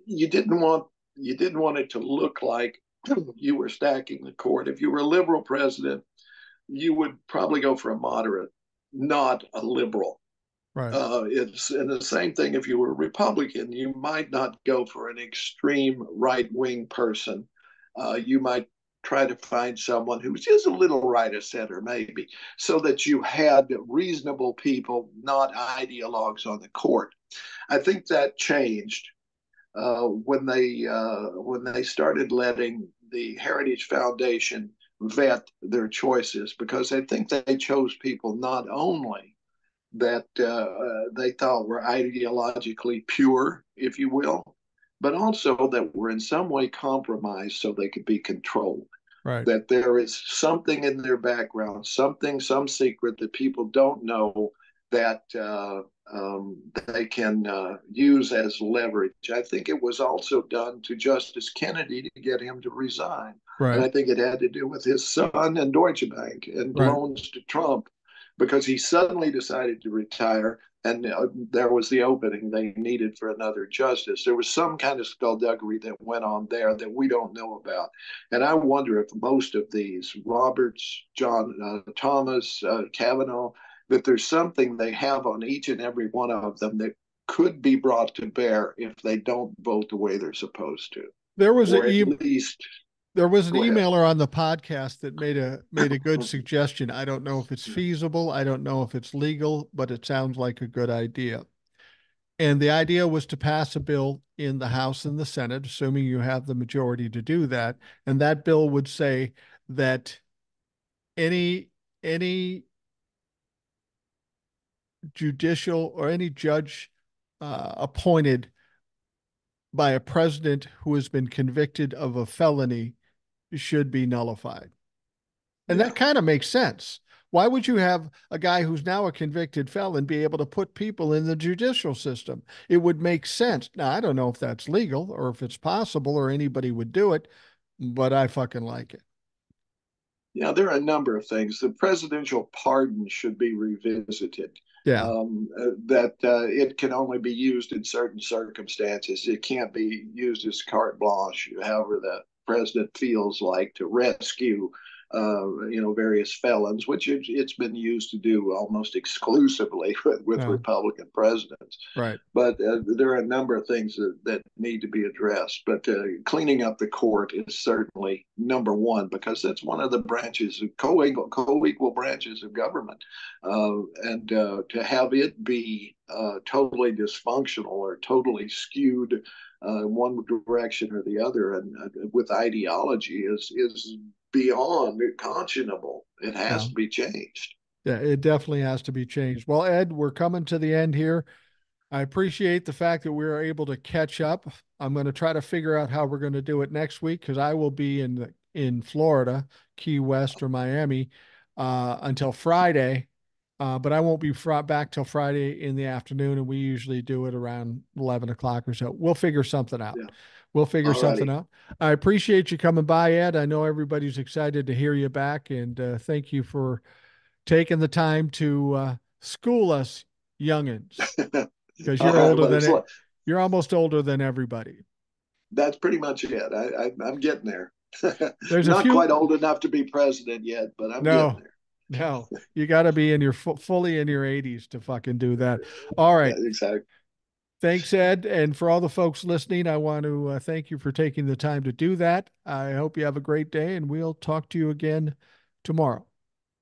S2: you didn't want you didn't want it to look like you were stacking the court. If you were a liberal president, you would probably go for a moderate, not a liberal.
S1: Right.
S2: It's and the same thing if you were a Republican, you might not go for an extreme right wing person. You might try to find someone who's just a little right of center, maybe, so that you had reasonable people, not ideologues on the court. I think that changed when they started letting the Heritage Foundation vet their choices because I think they chose people not only that they thought were ideologically pure, if you will, but also that were in some way compromised so they could be controlled.
S1: Right.
S2: That there is something in their background, something, some secret that people don't know that they can use as leverage. I think it was also done to Justice Kennedy to get him to resign. And
S1: Right.
S2: I think it had to do with his son and Deutsche Bank and
S1: Right.
S2: loans to Trump because he suddenly decided to retire and there was the opening they needed for another justice. There was some kind of skullduggery that went on there that we don't know about. And I wonder if most of these, Roberts, John Thomas, Kavanaugh, that there's something they have on each and every one of them that could be brought to bear if they don't vote the way they're supposed to.
S1: There was a
S2: Or at least,
S1: there was an
S2: go ahead.
S1: emailer on the podcast that made a good suggestion. I don't know if it's feasible. I don't know if it's legal, but it sounds like a good idea. And the idea was to pass a bill in the House and the Senate, assuming you have the majority to do that. And that bill would say that any judicial or any judge appointed by a president who has been convicted of a felony should be nullified. And that
S2: Yeah.
S1: kind of makes sense. Why would you have a guy who's now a convicted felon be able to put people in the judicial system? It would make sense. Now, I don't know if that's legal or if it's possible or anybody would do it, but I fucking like it.
S2: Yeah, there are a number of things. The presidential pardon should be revisited.
S1: Yeah.
S2: That it can only be used in certain circumstances. It can't be used as carte blanche, however the president feels like to rescue various felons, which it's been used to do almost exclusively with
S1: No,
S2: Republican presidents.
S1: right.
S2: But there are a number of things that need to be addressed. But cleaning up the court is certainly number one, because that's one of the branches of co-equal branches of government. And to have it be totally dysfunctional or totally skewed one direction or the other, and with ideology, is beyond conscionable. It has
S1: No.
S2: to be changed.
S1: Yeah, it definitely has to be changed. Well, Ed, we're coming to the end here. I appreciate the fact that we were able to catch up. I'm going to try to figure out how we're going to do it next week, because I will be in Florida, Key West or Miami, until Friday. But I won't be back till Friday in the afternoon, and we usually do it around 11 o'clock or so. We'll figure something out.
S2: Yeah.
S1: We'll figure
S2: All
S1: something
S2: righty.
S1: out. I appreciate you coming by, Ed. I know everybody's excited to hear you back, and thank you for taking the time to school us youngins, because
S2: All right. Well,
S1: you're almost older than everybody.
S2: that's pretty much it. I'm getting there.
S1: There's a
S2: Not quite
S1: few.
S2: old enough to be president yet, but I'm getting
S1: No,
S2: there.
S1: no, you got to be in your fully in your 80s to fucking do that. All
S2: Yeah,
S1: right.
S2: exactly.
S1: Thanks, Ed. And for all the folks listening, I want to thank you for taking the time to do that. I hope you have a great day, and we'll talk to you again tomorrow.